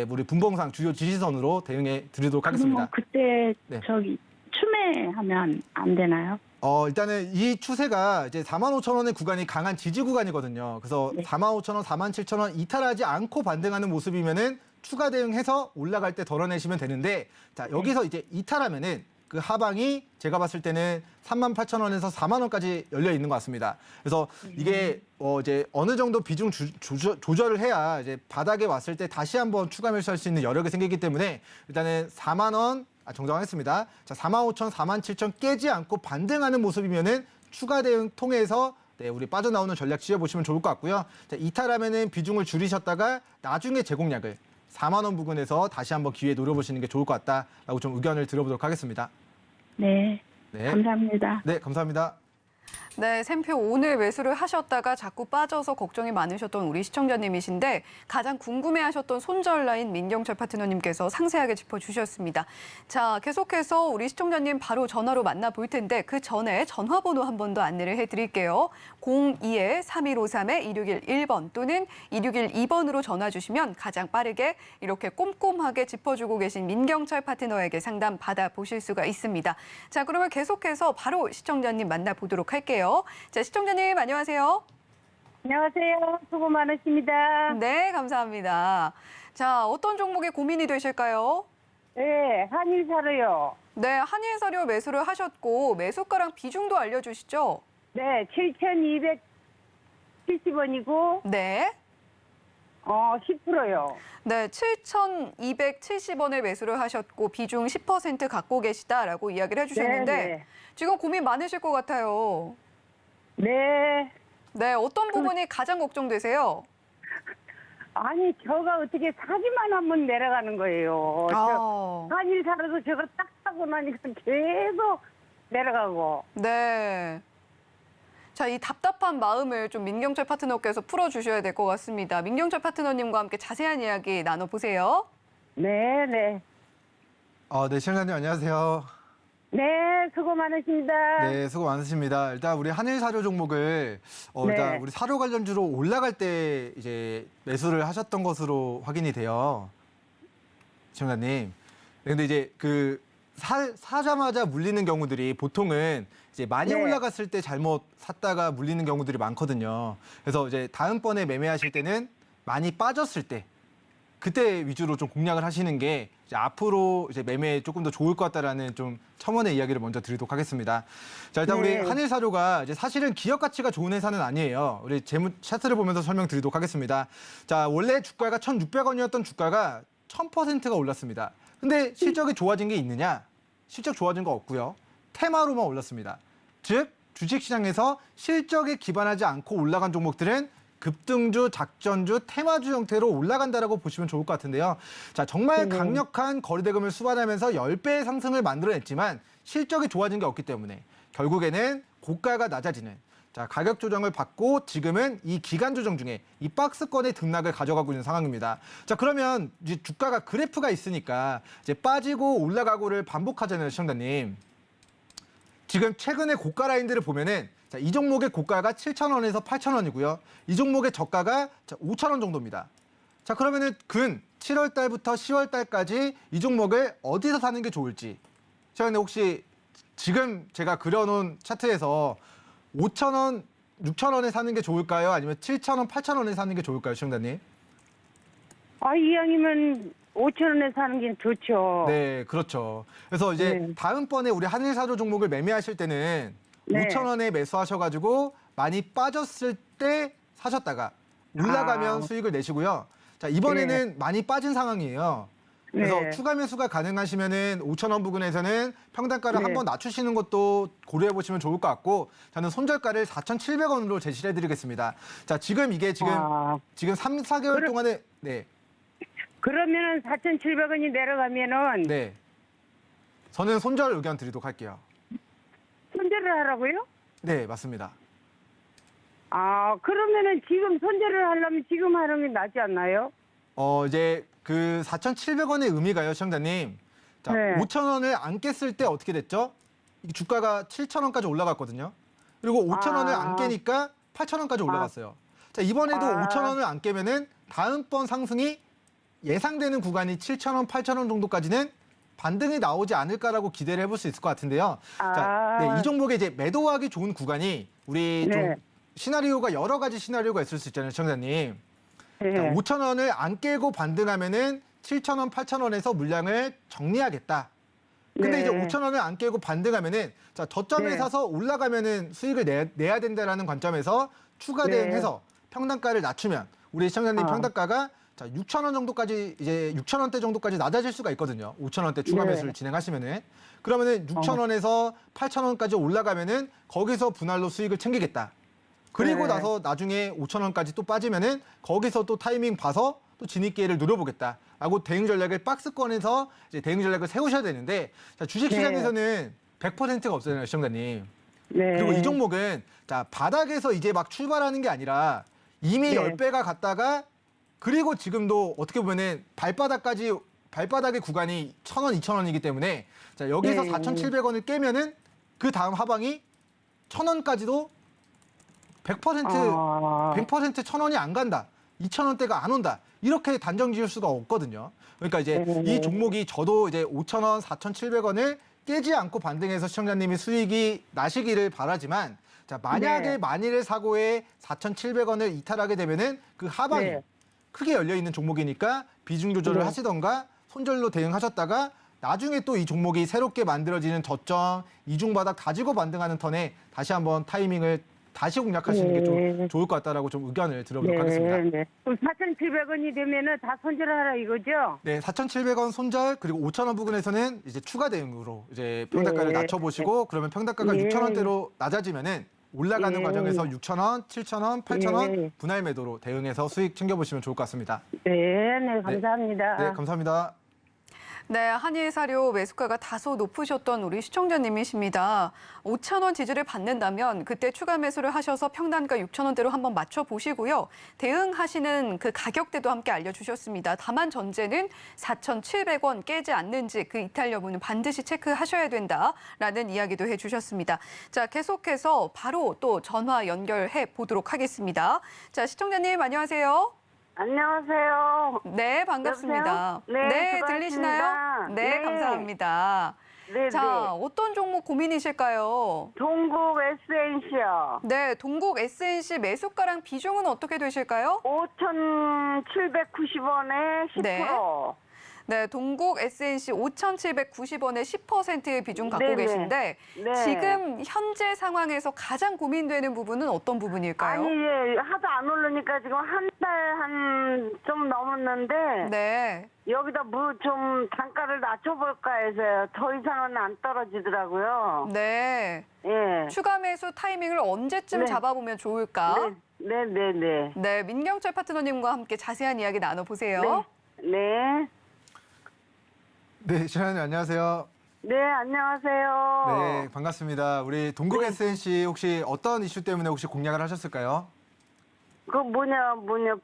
Speaker 3: 우리 분봉상 주요 지지선으로 대응해 드리도록 하겠습니다.
Speaker 4: 그때 저기 추매하면 안 되나요?
Speaker 3: 일단은 이 추세가 이제 45,000원의 구간이 강한 지지 구간이거든요. 그래서 45,000원, 47,000원 이탈하지 않고 반등하는 모습이면은 추가 대응해서 올라갈 때 덜어내시면 되는데 자, 여기서 이제 이탈하면은 그 하방이 제가 봤을 때는 38,000원에서 4만 원까지 열려 있는 것 같습니다. 그래서 이게 이제 어느 정도 비중 조절을 해야 이제 바닥에 왔을 때 다시 한번 추가 매수할 수 있는 여력이 생기기 때문에 일단은 4만 원 정정하겠습니다. 자, 45,000, 47,000 깨지 않고 반등하는 모습이면은 추가 대응 통해서 네, 우리 빠져나오는 전략 지어보시면 좋을 것 같고요. 자, 이탈하면은 비중을 줄이셨다가 나중에 재공략을 4만 원 부근에서 다시 한번 기회 노려보시는 게 좋을 것 같다라고 좀 의견을 들어보도록 하겠습니다.
Speaker 4: 네.
Speaker 3: 네,
Speaker 4: 감사합니다.
Speaker 3: 네, 감사합니다.
Speaker 2: 네, 샘표 오늘 매수를 하셨다가 자꾸 빠져서 걱정이 많으셨던 우리 시청자님이신데 가장 궁금해하셨던 손절 라인 민경철 파트너님께서 상세하게 짚어주셨습니다. 자, 계속해서 우리 시청자님 바로 전화로 만나볼 텐데 그 전에 전화번호 한 번 더 안내를 해드릴게요. 02-3153-2611번 또는 2612번으로 전화 주시면 가장 빠르게 이렇게 꼼꼼하게 짚어주고 계신 민경철 파트너에게 상담 받아보실 수가 있습니다. 자, 그러면 계속해서 바로 시청자님 만나보도록 할게요. 자, 시청자님 안녕하세요.
Speaker 5: 안녕하세요. 수고 많으십니다.
Speaker 2: 네, 감사합니다. 자, 어떤 종목에 고민이 되실까요?
Speaker 5: 네, 한일사로요.
Speaker 2: 네, 한일사료 매수를 하셨고 매수가랑 비중도 알려주시죠.
Speaker 5: 네, 7,270원이고
Speaker 2: 네.
Speaker 5: 10%요.
Speaker 2: 네, 7,270원에 매수를 하셨고 비중 10% 갖고 계시다라고 이야기를 해주셨는데
Speaker 5: 네,
Speaker 2: 지금 고민 많으실 것 같아요.
Speaker 5: 네.
Speaker 2: 네, 어떤 부분이 가장 걱정되세요?
Speaker 5: 아니, 저가 어떻게 사기만 하면 내려가는 거예요.
Speaker 2: 아,
Speaker 5: 한일사로도 저거 딱 사고 나니까 계속 내려가고.
Speaker 2: 네. 자, 이 답답한 마음을 좀 민경철 파트너께서 풀어주셔야 될 것 같습니다. 민경철 파트너님과 함께 자세한 이야기 나눠보세요.
Speaker 5: 네, 네.
Speaker 3: 네, 시청자님 안녕하세요.
Speaker 5: 네, 수고 많으십니다.
Speaker 3: 네, 수고 많으십니다. 일단 우리 한일사료 종목을 일단
Speaker 5: 네.
Speaker 3: 우리 사료 관련주로 올라갈 때 이제 매수를 하셨던 것으로 확인이 돼요. 시청자님. 네, 근데 이제 그 사자마자 물리는 경우들이 보통은 이제 많이
Speaker 5: 네.
Speaker 3: 올라갔을 때 잘못 샀다가 물리는 경우들이 많거든요. 그래서 이제 다음번에 매매하실 때는 많이 빠졌을 때 그때 위주로 좀 공략을 하시는 게 이제 앞으로 이제 매매에 조금 더 좋을 것 같다라는 좀 첨언의 이야기를 먼저 드리도록 하겠습니다. 자, 일단
Speaker 5: 네.
Speaker 3: 우리 한일사료가 이제 사실은 기업 가치가 좋은 회사는 아니에요. 우리 재무 차트를 보면서 설명드리도록 하겠습니다. 자, 원래 주가가 1,600원이었던 주가가 1,000%가 올랐습니다. 근데 실적이 좋아진 게 있느냐? 실적 좋아진 거 없고요. 테마로만 올랐습니다. 즉, 주식시장에서 실적에 기반하지 않고 올라간 종목들은 급등주, 작전주, 테마주 형태로 올라간다라고 보시면 좋을 것 같은데요. 자, 정말 강력한 거래대금을 수반하면서 10배의 상승을 만들어냈지만 실적이 좋아진 게 없기 때문에 결국에는 고가가 낮아지는 자, 가격 조정을 받고 지금은 이 기간 조정 중에 이 박스권의 등락을 가져가고 있는 상황입니다. 자, 그러면 이제 주가가 그래프가 있으니까 이제 빠지고 올라가고를 반복하잖아요, 시청자님. 지금 최근에 고가 라인들을 보면은 자, 이 종목의 고가가 7,000원에서 8,000원이고요. 이 종목의 저가가 5,000원 정도입니다. 자, 그러면은 7월 달부터 10월 달까지 이 종목을 어디서 사는 게 좋을지. 자, 근데 혹시 지금 제가 그려놓은 차트에서 5,000원, 6,000원에 사는 게 좋을까요? 아니면 7,000원, 8,000원에 사는 게 좋을까요, 시청자님?
Speaker 5: 이왕이면 5,000원에 사는 게 좋죠.
Speaker 3: 네, 그렇죠. 그래서 이제
Speaker 5: 네.
Speaker 3: 다음번에 우리 한일사료 종목을 매매하실 때는
Speaker 5: 네.
Speaker 3: 5,000원에 매수하셔가지고 많이 빠졌을 때 사셨다가 올라가면 수익을 내시고요. 자, 이번에는 많이 빠진 상황이에요. 그래서
Speaker 5: 네.
Speaker 3: 추가 매수가 가능하시면은 5,000원 부근에서는 평단가를
Speaker 5: 네.
Speaker 3: 한번 낮추시는 것도 고려해 보시면 좋을 것 같고, 저는 손절가를 4,700원으로 제시를 해드리겠습니다. 자, 지금 이게 지금 3, 4개월 동안에 네,
Speaker 5: 그러면은 4,700원이 내려가면은
Speaker 3: 네, 저는 손절 의견 드리도록 할게요.
Speaker 5: 손절을 하라고요?
Speaker 3: 네, 맞습니다.
Speaker 5: 그러면은 지금 손절을 하려면 지금 하는 게 낫지 않나요?
Speaker 3: 이제 그 4,700원의 의미가요, 시청자님. 자,
Speaker 5: 네.
Speaker 3: 5,000원을 안 깼을 때 어떻게 됐죠? 이 주가가 7,000원까지 올라갔거든요. 그리고 5,000원을 안 깨니까 8,000원까지 올라갔어요. 자, 이번에도 5,000원을 안 깨면은 다음번 상승이 예상되는 구간이 7,000원, 8,000원 정도까지는 반등이 나오지 않을까라고 기대를 해볼 수 있을 것 같은데요. 자, 네, 이 종목에 이제 매도하기 좋은 구간이 우리 좀
Speaker 5: 네.
Speaker 3: 시나리오가 여러 가지 시나리오가 있을 수 있잖아요, 시청자님.
Speaker 5: 네.
Speaker 3: 자, 5,000원을 안 깨고 반등하면은 7,000원, 8,000원에서 물량을 정리하겠다. 근데
Speaker 4: 네.
Speaker 3: 이제 5,000원을 안 깨고 반등하면은 자, 저점에
Speaker 4: 네.
Speaker 3: 사서 올라가면은 수익을 내야 된다라는 관점에서 추가 대응해서 평단가를 낮추면 우리 시청자님 평단가가 자, 6,000원 정도까지 이제 6,000원대 정도까지 낮아질 수가 있거든요. 5,000원대 추가
Speaker 4: 네.
Speaker 3: 매수를 진행하시면은 그러면은 6,000원에서 8,000원까지 올라가면은 거기서 분할로 수익을 챙기겠다. 그리고
Speaker 4: 네.
Speaker 3: 나서 나중에 5,000원까지 또 빠지면은 거기서 또 타이밍 봐서 또 진입 기회를 누려보겠다. 라고 대응 전략을 박스권에서 이제 대응 전략을 세우셔야 되는데 자, 주식 시장에서는 100%가 없잖아요, 시청자님.
Speaker 4: 네.
Speaker 3: 그리고 이 종목은 자, 바닥에서 이제 막 출발하는 게 아니라 이미
Speaker 4: 네.
Speaker 3: 10배가 갔다가 그리고 지금도 어떻게 보면은 발바닥의 구간이 1,000원, 2,000원이기 때문에 자, 여기서
Speaker 4: 네.
Speaker 3: 4,700원을 깨면은 그 다음 하방이 1,000원까지도 100% 100% 1,000원이 안 간다. 2,000원대가 안 온다. 이렇게 단정 지을 수가 없거든요. 그러니까 이제 이 종목이 저도 이제 5,000원, 4,700원을 깨지 않고 반등해서 시청자님이 수익이 나시기를 바라지만 자, 만약에
Speaker 4: 네.
Speaker 3: 만일의 사고에 4,700원을 이탈하게 되면은 그 하방이
Speaker 4: 네.
Speaker 3: 크게 열려 있는 종목이니까 비중 조절을
Speaker 4: 네.
Speaker 3: 하시던가 손절로 대응하셨다가 나중에 또 이 종목이 새롭게 만들어지는 저점, 이중바닥 다지고 반등하는 턴에 다시 한번 타이밍을 다시 공략하시는 게 좀 좋을 것 같다라고 좀 의견을 들어보도록 하겠습니다.
Speaker 4: 네. 그럼 4,700원이 되면은 다 손절하라 이거죠?
Speaker 3: 네, 4,700원 손절 그리고 5,000원 부근에서는 이제 추가 대응으로 이제 평단가를
Speaker 4: 네.
Speaker 3: 낮춰보시고 그러면 평단가가
Speaker 4: 네.
Speaker 3: 6,000원대로 낮아지면은 올라가는
Speaker 4: 네.
Speaker 3: 과정에서 6,000원, 7,000원, 8,000원
Speaker 4: 네.
Speaker 3: 분할 매도로 대응해서 수익 챙겨보시면 좋을 것 같습니다.
Speaker 4: 네, 감사합니다.
Speaker 3: 네, 감사합니다.
Speaker 2: 네, 한일사료 매수가가 다소 높으셨던 우리 시청자님이십니다. 5,000원 지지를 받는다면 그때 추가 매수를 하셔서 평단가 6,000원대로 한번 맞춰보시고요. 대응하시는 그 가격대도 함께 알려주셨습니다. 다만 전제는 4,700원 깨지 않는지 그 이탈 여부는 반드시 체크하셔야 된다라는 이야기도 해주셨습니다. 자, 계속해서 바로 또 전화 연결해 보도록 하겠습니다. 자, 시청자님 안녕하세요.
Speaker 5: 안녕하세요.
Speaker 2: 네, 반갑습니다.
Speaker 5: 여보세요? 네,
Speaker 2: 들리시나요?
Speaker 5: 수고하셨습니다.
Speaker 2: 네,
Speaker 5: 네.
Speaker 2: 감사합니다.
Speaker 5: 네,
Speaker 2: 자, 어떤 종목 고민이실까요?
Speaker 5: 동국 SNC요.
Speaker 2: 네, 동국 SNC 매수가랑 비중은 어떻게 되실까요?
Speaker 5: 5,790원에 10%.
Speaker 2: 네. 네, 동국 SNC 5,790원에 10% 비중 갖고
Speaker 5: 네네.
Speaker 2: 계신데
Speaker 5: 네.
Speaker 2: 지금 현재 상황에서 가장 고민되는 부분은 어떤 부분일까요?
Speaker 5: 아니, 예, 하도 안 오르니까 지금 한 달 좀 넘었는데
Speaker 2: 네.
Speaker 5: 여기다 좀 단가를 낮춰볼까 해서요. 더 이상은 안 떨어지더라고요.
Speaker 2: 네.
Speaker 5: 예.
Speaker 2: 추가 매수 타이밍을 언제쯤
Speaker 5: 네.
Speaker 2: 잡아보면 좋을까?
Speaker 5: 네, 네, 네.
Speaker 2: 네, 민경철 파트너님과 함께 자세한 이야기 나눠보세요.
Speaker 5: 네.
Speaker 3: 네, 시청자님 안녕하세요.
Speaker 5: 네, 안녕하세요.
Speaker 3: 네, 반갑습니다. 우리 동국 SNC 혹시 어떤 이슈 때문에 혹시 공략을 하셨을까요?
Speaker 5: 그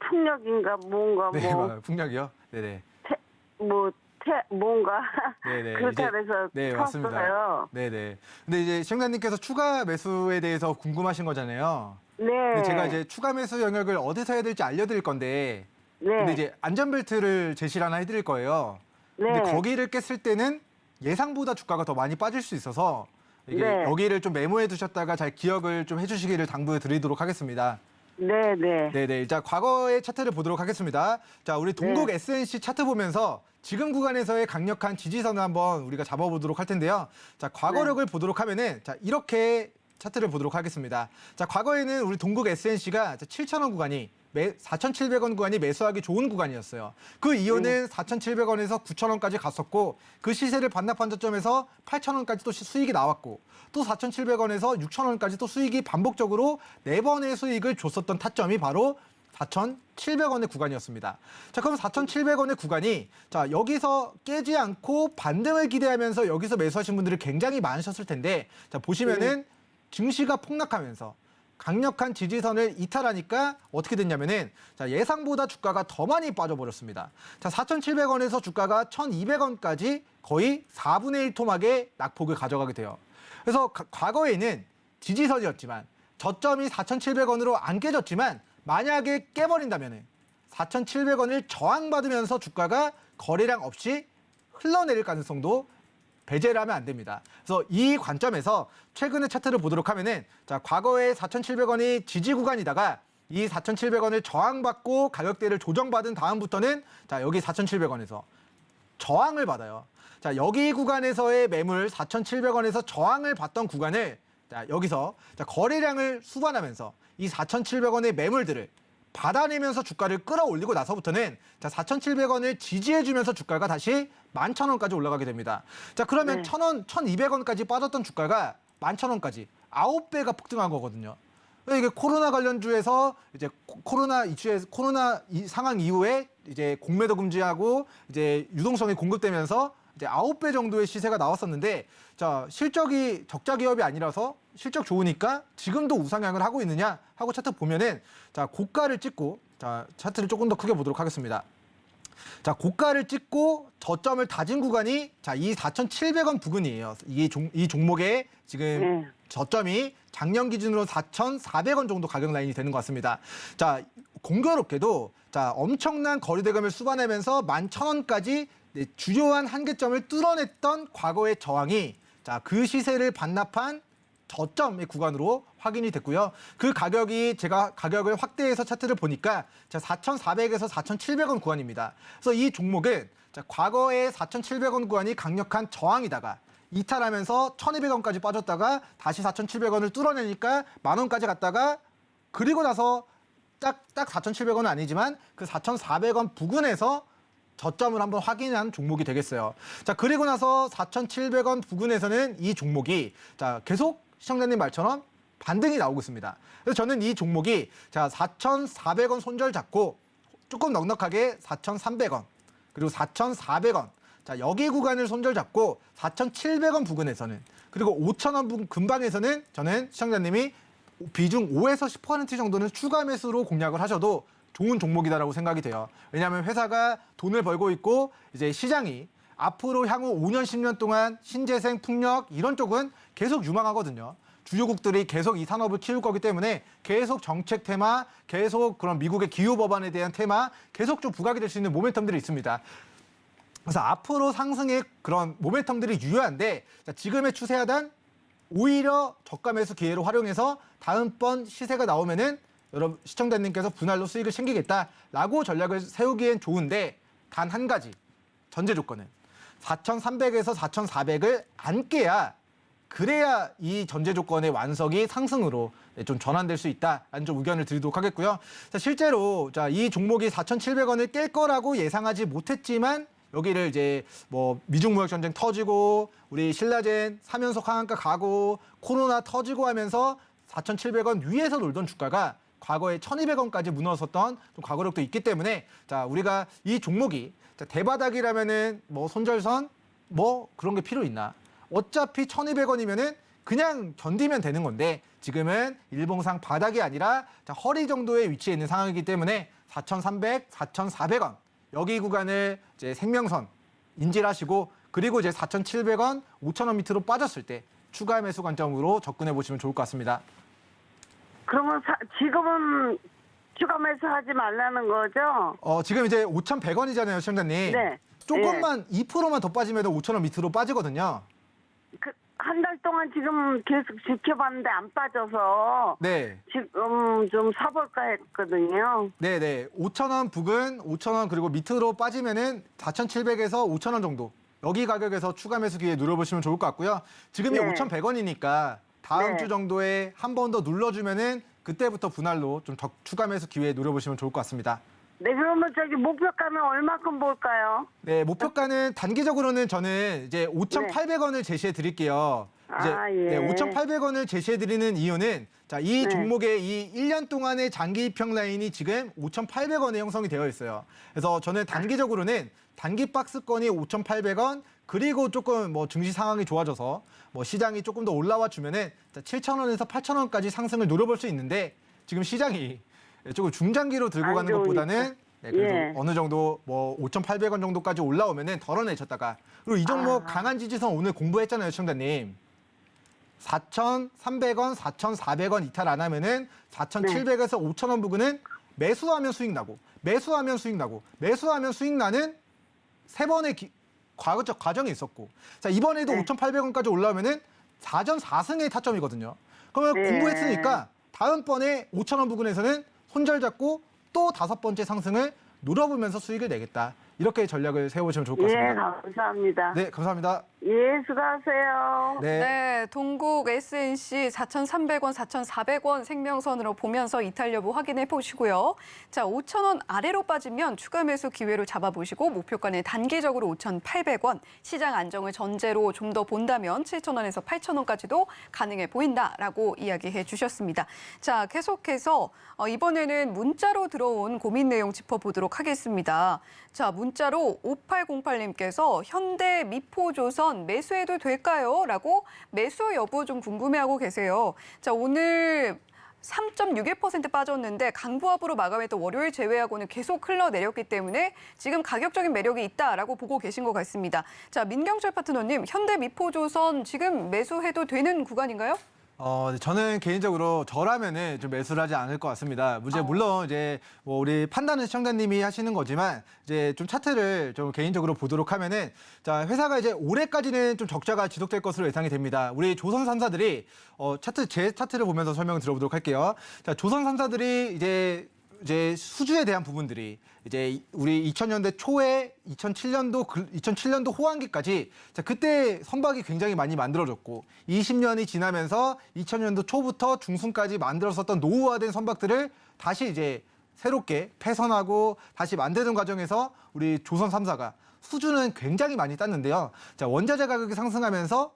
Speaker 5: 풍력인가 뭔가
Speaker 3: 네, 맞아요. 풍력이요. 네네.
Speaker 5: 뭔가
Speaker 3: 네네.
Speaker 5: 그렇다
Speaker 3: 이제-
Speaker 5: 그래서
Speaker 3: 네, 맞습니다.
Speaker 5: 샀어요.
Speaker 3: 네네. 근데 이제 시청자님께서 추가 매수에 대해서 궁금하신 거잖아요.
Speaker 5: 네.
Speaker 3: 근데 제가 이제 추가 매수 영역을 어디서 해야 될지 알려드릴 건데,
Speaker 5: 네.
Speaker 3: 근데 이제 안전벨트를 제시를 하나 해드릴 거예요.
Speaker 5: 네.
Speaker 3: 근데 거기를 깼을 때는 예상보다 주가가 더 많이 빠질 수 있어서 이게
Speaker 5: 네.
Speaker 3: 여기를 좀 메모해 두셨다가 잘 기억을 좀 해주시기를 당부드리도록 하겠습니다.
Speaker 5: 네, 네.
Speaker 3: 네네. 자, 과거의 차트를 보도록 하겠습니다. 자, 우리 동국
Speaker 5: 네.
Speaker 3: SNC 차트 보면서 지금 구간에서의 강력한 지지선을 한번 우리가 잡아보도록 할 텐데요. 자, 과거력을
Speaker 5: 네.
Speaker 3: 보도록 하면은 자, 이렇게 차트를 보도록 하겠습니다. 자, 과거에는 우리 동국 SNC가 7,000원 구간이 4,700원 구간이 매수하기 좋은 구간이었어요. 그 이후는 4,700원에서 9,000원까지 갔었고 그 시세를 반납한 저점에서 8,000원까지 또 수익이 나왔고 또 4,700원에서 6,000원까지 또 수익이 반복적으로 4번의 수익을 줬었던 타점이 바로 4,700원의 구간이었습니다. 자, 그럼 4,700원의 구간이 자, 여기서 깨지 않고 반등을 기대하면서 여기서 매수하신 분들이 굉장히 많으셨을 텐데 자, 보시면은 증시가 폭락하면서 강력한 지지선을 이탈하니까 어떻게 됐냐면은 자, 예상보다 주가가 더 많이 빠져버렸습니다. 자, 4,700원에서 주가가 1,200원까지 거의 4분의 1 토막의 낙폭을 가져가게 돼요. 그래서 과거에는 지지선이었지만 저점이 4,700원으로 안 깨졌지만 만약에 깨버린다면은 4,700원을 저항받으면서 주가가 거래량 없이 흘러내릴 가능성도 배제를 하면 안 됩니다. 그래서 이 관점에서 최근의 차트를 보도록 하면은 자, 과거에 4,700원이 지지 구간이다가 이 4,700원을 저항받고 가격대를 조정받은 다음부터는 자, 여기 4,700원에서 저항을 받아요. 자, 여기 구간에서의 매물 4,700원에서 저항을 받던 구간을 자, 여기서 자, 거래량을 수반하면서 이 4,700원의 매물들을 받아내면서 주가를 끌어올리고 나서부터는 자, 4,700원을 지지해주면서 주가가 다시 11,000원까지 올라가게 됩니다. 자, 그러면
Speaker 5: 네.
Speaker 3: 1,000원, 1,200원까지 빠졌던 주가가 11,000원까지 9배가 폭등한 거거든요. 이게 코로나 관련주에서 이제 코로나 상황 이후에 이제 공매도 금지하고 이제 유동성이 공급되면서 이제 9배 정도의 시세가 나왔었는데 자, 실적이 적자 기업이 아니라서 실적 좋으니까 지금도 우상향을 하고 있느냐 하고 차트 보면은 자, 고가를 찍고 자, 차트를 조금 더 크게 보도록 하겠습니다. 자, 고가를 찍고 저점을 다진 구간이 자, 이 4,700원 부근이에요. 이 종목의 지금
Speaker 5: 네.
Speaker 3: 저점이 작년 기준으로 4,400원 정도 가격 라인이 되는 것 같습니다. 자, 공교롭게도 자, 엄청난 거래대금을 수반하면서 11,000원까지 주요한 한계점을 뚫어냈던 과거의 저항이 자, 그 시세를 반납한 저점의 구간으로 확인이 됐고요. 그 가격이 제가 가격을 확대해서 차트를 보니까 4,400에서 4,700원 구간입니다. 그래서 이 종목은 자, 과거의 4,700원 구간이 강력한 저항이다가 이탈하면서 1,200원까지 빠졌다가 다시 4,700원을 뚫어내니까 10,000원까지 갔다가 그리고 나서 딱 4,700원은 아니지만 그 4,400원 부근에서 저점을 한번 확인한 종목이 되겠어요. 자, 그리고 나서 4,700원 부근에서는 이 종목이 자, 계속 시청자님 말처럼 반등이 나오고 있습니다. 그래서 저는 이 종목이 자, 4,400원 손절 잡고 조금 넉넉하게 4,300원 그리고 4,400원 자, 여기 구간을 손절 잡고 4,700원 부근에서는 그리고 5,000원 근방에서는 저는 시청자님이 비중 5에서 10% 정도는 추가 매수로 공략을 하셔도 좋은 종목이다라고 생각이 돼요. 왜냐하면 회사가 돈을 벌고 있고 이제 시장이 앞으로 향후 5년, 10년 동안 신재생, 풍력 이런 쪽은 계속 유망하거든요. 주요국들이 계속 이 산업을 키울 거기 때문에 계속 정책 테마, 계속 그런 미국의 기후 법안에 대한 테마 계속 좀 부각이 될 수 있는 모멘텀들이 있습니다. 그래서 앞으로 상승의 그런 모멘텀들이 유효한데 자, 지금의 추세 하단 오히려 저가 매수 기회로 활용해서 다음번 시세가 나오면은 여러분 시청자님께서 분할로 수익을 챙기겠다라고 전략을 세우기엔 좋은데 단 한 가지 전제 조건은 4,300에서 4,400을 안 깨야 그래야 이 전제 조건의 완성이 상승으로 좀 전환될 수 있다라는 좀 의견을 드리도록 하겠고요. 자, 실제로 자, 이 종목이 4,700원을 깰 거라고 예상하지 못했지만 여기를 이제 뭐 미중 무역 전쟁 터지고 우리 신라젠 3연속 하한가 가고 코로나 터지고 하면서 4,700원 위에서 놀던 주가가 과거에 1,200원까지 무너졌던 좀 과거력도 있기 때문에 자, 우리가 이 종목이 자, 대바닥이라면은 뭐 손절선 뭐 그런 게 필요 있나? 어차피 1,200원이면은 그냥 견디면 되는 건데 지금은 일봉상 바닥이 아니라 자, 허리 정도의 위치에 있는 상황이기 때문에 4,300, 4,400원 여기 구간을 이제 생명선 인지하시고 그리고 이제 4,700원, 5,000원 밑으로 빠졌을 때 추가 매수 관점으로 접근해 보시면 좋을 것 같습니다.
Speaker 5: 그러면 지금은 추가 매수하지 말라는 거죠?
Speaker 3: 지금 이제 5,100원이잖아요, 시청자님.
Speaker 5: 네.
Speaker 3: 조금만 2%만 더 빠지면 5,000원 밑으로 빠지거든요.
Speaker 5: 한 달 동안 지금 계속 지켜봤는데 안 빠져서
Speaker 3: 네.
Speaker 5: 지금 좀 사볼까 했거든요.
Speaker 3: 네네. 5,000원 부근, 5,000원 그리고 밑으로 빠지면은 4,700에서 5,000원 정도. 여기 가격에서 추가 매수 기회 누려보시면 좋을 것 같고요. 지금이
Speaker 5: 네.
Speaker 3: 5,100원이니까 다음
Speaker 5: 네.
Speaker 3: 주 정도에 한 번 더 눌러주면은 그때부터 분할로 좀 추가 매수 기회 누려보시면 좋을 것 같습니다.
Speaker 5: 네, 그러면 저기 목표가는 얼마큼 볼까요?
Speaker 3: 네, 목표가는 단기적으로는 저는 이제 5,800원을 제시해 드릴게요. 이제
Speaker 5: 아, 예.
Speaker 3: 네, 5,800원을 제시해 드리는 이유는 자, 이
Speaker 5: 네.
Speaker 3: 종목의 이 1년 동안의 장기 입형 라인이 지금 5,800원에 형성이 되어 있어요. 그래서 저는 단기적으로는 단기 박스권이 5,800원 그리고 조금 뭐 증시 상황이 좋아져서 뭐 시장이 조금 더 올라와 주면은 7,000원에서 8,000원까지 상승을 노려볼 수 있는데 지금 시장이 조금 중장기로 들고
Speaker 5: 안
Speaker 3: 가는 것보다는 네, 그래도
Speaker 5: 예.
Speaker 3: 어느 정도 뭐 5,800원 정도까지 올라오면은 덜어내셨다가 그리고 이 종목 강한 지지선 오늘 공부했잖아요, 시청자님. 4,300원, 4,400원 이탈 안 하면은 4,700에서 5,000원 부근은 매수하면 수익 나고 매수하면 수익 나고 매수하면 수익 나는 세 번의 과정이 있었고 자, 이번에도
Speaker 5: 네.
Speaker 3: 5,800원까지 올라오면은 4전 4승의 타점이거든요. 그러면
Speaker 5: 네.
Speaker 3: 공부했으니까 다음번에 5,000원 부근에서는 손절잡고 또 5번째 상승을 노려보면서 수익을 내겠다. 이렇게 전략을 세워보시면 좋을 것
Speaker 5: 예,
Speaker 3: 같습니다.
Speaker 5: 감사합니다.
Speaker 3: 네, 감사합니다.
Speaker 5: 예, 수고하세요.
Speaker 3: 네.
Speaker 2: 네, 동국 SNC 4,300원, 4,400원 생명선으로 보면서 이탈 여부 확인해 보시고요. 자, 5,000원 아래로 빠지면 추가 매수 기회로 잡아보시고 목표가는 단기적으로 5,800원, 시장 안정을 전제로 좀 더 본다면 7,000원에서 8,000원까지도 가능해 보인다라고 이야기해 주셨습니다. 자, 계속해서 이번에는 문자로 들어온 고민 내용 짚어보도록 하겠습니다. 자, 문자로 5808님께서 현대 미포조선 매수해도 될까요? 라고 매수 여부 좀 궁금해하고 계세요. 자, 오늘 3.61% 빠졌는데 강보합으로 마감했던 월요일 제외하고는 계속 흘러내렸기 때문에 지금 가격적인 매력이 있다라고 보고 계신 것 같습니다. 자, 민경철 파트너님, 현대 미포조선 지금 매수해도 되는 구간인가요?
Speaker 3: 저는 개인적으로 저라면은 좀 매수를 하지 않을 것 같습니다. 물론 이제 뭐 우리 판단은 시청자님이 하시는 거지만 이제 좀 차트를 좀 개인적으로 보도록 하면은 자, 회사가 이제 올해까지는 좀 적자가 지속될 것으로 예상이 됩니다. 우리 조선 3사들이 제 차트를 보면서 설명을 들어보도록 할게요. 자, 조선 3사들이 이제 수주에 대한 부분들이 이제 우리 2000년대 초에 2007년도 호황기까지 자, 그때 선박이 굉장히 많이 만들어졌고 20년이 지나면서 2000년도 초부터 중순까지 만들었었던 노후화된 선박들을 다시 이제 새롭게 폐선하고 다시 만드는 과정에서 우리 조선 3사가 수주는 굉장히 많이 땄는데요. 자, 원자재 가격이 상승하면서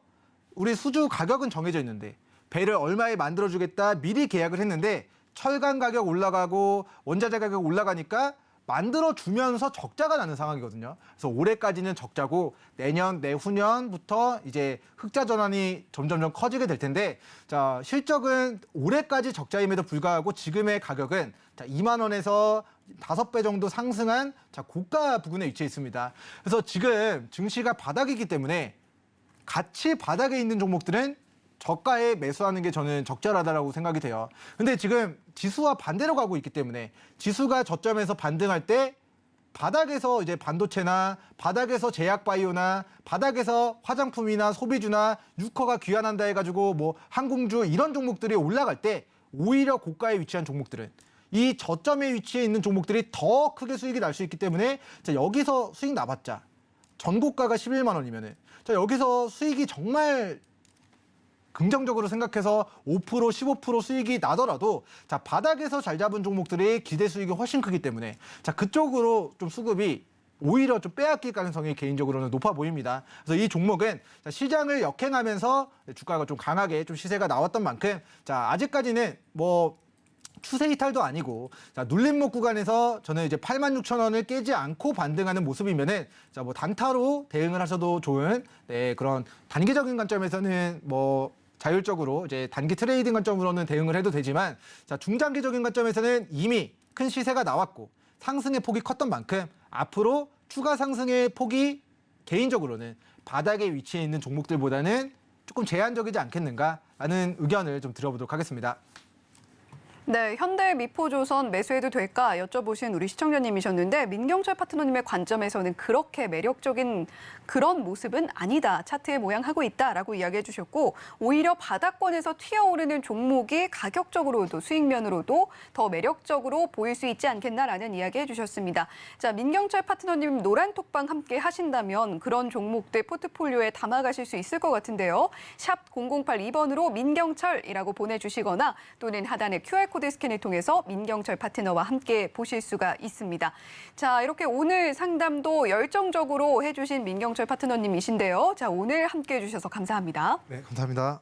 Speaker 3: 우리 수주 가격은 정해져 있는데 배를 얼마에 만들어주겠다 미리 계약을 했는데 철강 가격 올라가고 원자재 가격 올라가니까 만들어주면서 적자가 나는 상황이거든요. 그래서 올해까지는 적자고 내년, 내후년부터 이제 흑자 전환이 점점점 커지게 될 텐데 자, 실적은 올해까지 적자임에도 불구하고 지금의 가격은 자, 2만 원에서 5배 정도 상승한 자, 고가 부근에 위치해 있습니다. 그래서 지금 증시가 바닥이기 때문에 같이 바닥에 있는 종목들은 저가에 매수하는 게 저는 적절하다라고 생각이 돼요. 근데 지금 지수와 반대로 가고 있기 때문에 지수가 저점에서 반등할 때 바닥에서 이제 반도체나 바닥에서 제약바이오나 바닥에서 화장품이나 소비주나 유커가 귀환한다 해가지고 뭐 항공주 이런 종목들이 올라갈 때 오히려 고가에 위치한 종목들은 이 저점에 위치해 있는 종목들이 더 크게 수익이 날 수 있기 때문에 자, 여기서 수익 나봤자 전고가가 11만 원이면은 자, 여기서 수익이 정말 긍정적으로 생각해서 5%, 15% 수익이 나더라도 자, 바닥에서 잘 잡은 종목들이 기대 수익이 훨씬 크기 때문에 자, 그쪽으로 좀 수급이 오히려 좀 빼앗길 가능성이 개인적으로는 높아 보입니다. 그래서 이 종목은 자, 시장을 역행하면서 주가가 좀 강하게 좀 시세가 나왔던 만큼 자, 아직까지는 뭐 추세 이탈도 아니고 자, 눌림목 구간에서 저는 이제 86,000원을 깨지 않고 반등하는 모습이면은 자, 뭐 단타로 대응을 하셔도 좋은 네, 그런 단기적인 관점에서는 뭐 자율적으로 이제 단기 트레이딩 관점으로는 대응을 해도 되지만 자, 중장기적인 관점에서는 이미 큰 시세가 나왔고 상승의 폭이 컸던 만큼 앞으로 추가 상승의 폭이 개인적으로는 바닥에 위치해 있는 종목들보다는 조금 제한적이지 않겠는가라는 의견을 좀 드려보도록 하겠습니다.
Speaker 2: 네, 현대 미포조선 매수해도 될까 여쭤보신 우리 시청자님이셨는데 민경철 파트너님의 관점에서는 그렇게 매력적인 그런 모습은 아니다. 차트의 모양하고 있다라고 이야기해 주셨고 오히려 바닥권에서 튀어오르는 종목이 가격적으로도 수익면으로도 더 매력적으로 보일 수 있지 않겠나라는 이야기해 주셨습니다. 자, 민경철 파트너님 노란 톡방 함께 하신다면 그런 종목들 포트폴리오에 담아가실 수 있을 것 같은데요. 샵 0082번으로 민경철이라고 보내주시거나 또는 하단의 QR코드 스캔을 통해서 민경철 파트너와 함께 보실 수가 있습니다. 자, 이렇게 오늘 상담도 열정적으로 해주신 민경철 파트너님이신데요. 자, 오늘 함께 해주셔서 감사합니다.
Speaker 3: 네, 감사합니다.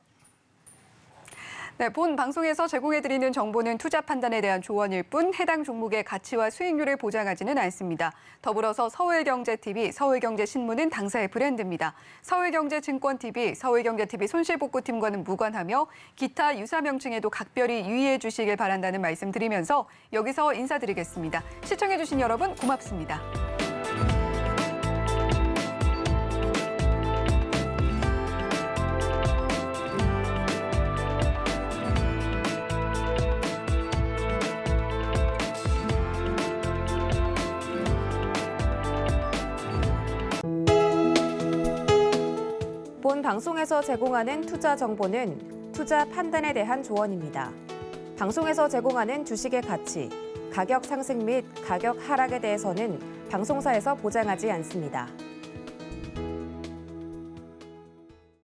Speaker 2: 네, 본 방송에서 제공해드리는 정보는 투자 판단에 대한 조언일 뿐 해당 종목의 가치와 수익률을 보장하지는 않습니다. 더불어서 서울경제TV, 서울경제신문은 당사의 브랜드입니다. 서울경제증권TV, 서울경제TV 손실복구팀과는 무관하며 기타 유사 명칭에도 각별히 유의해 주시길 바란다는 말씀 드리면서 여기서 인사드리겠습니다. 시청해주신 여러분 고맙습니다.
Speaker 1: 본 방송에서 제공하는 투자 정보는 투자 판단에 대한 조언입니다. 방송에서 제공하는 주식의 가치, 가격 상승 및 가격 하락에 대해서는 방송사에서 보장하지 않습니다.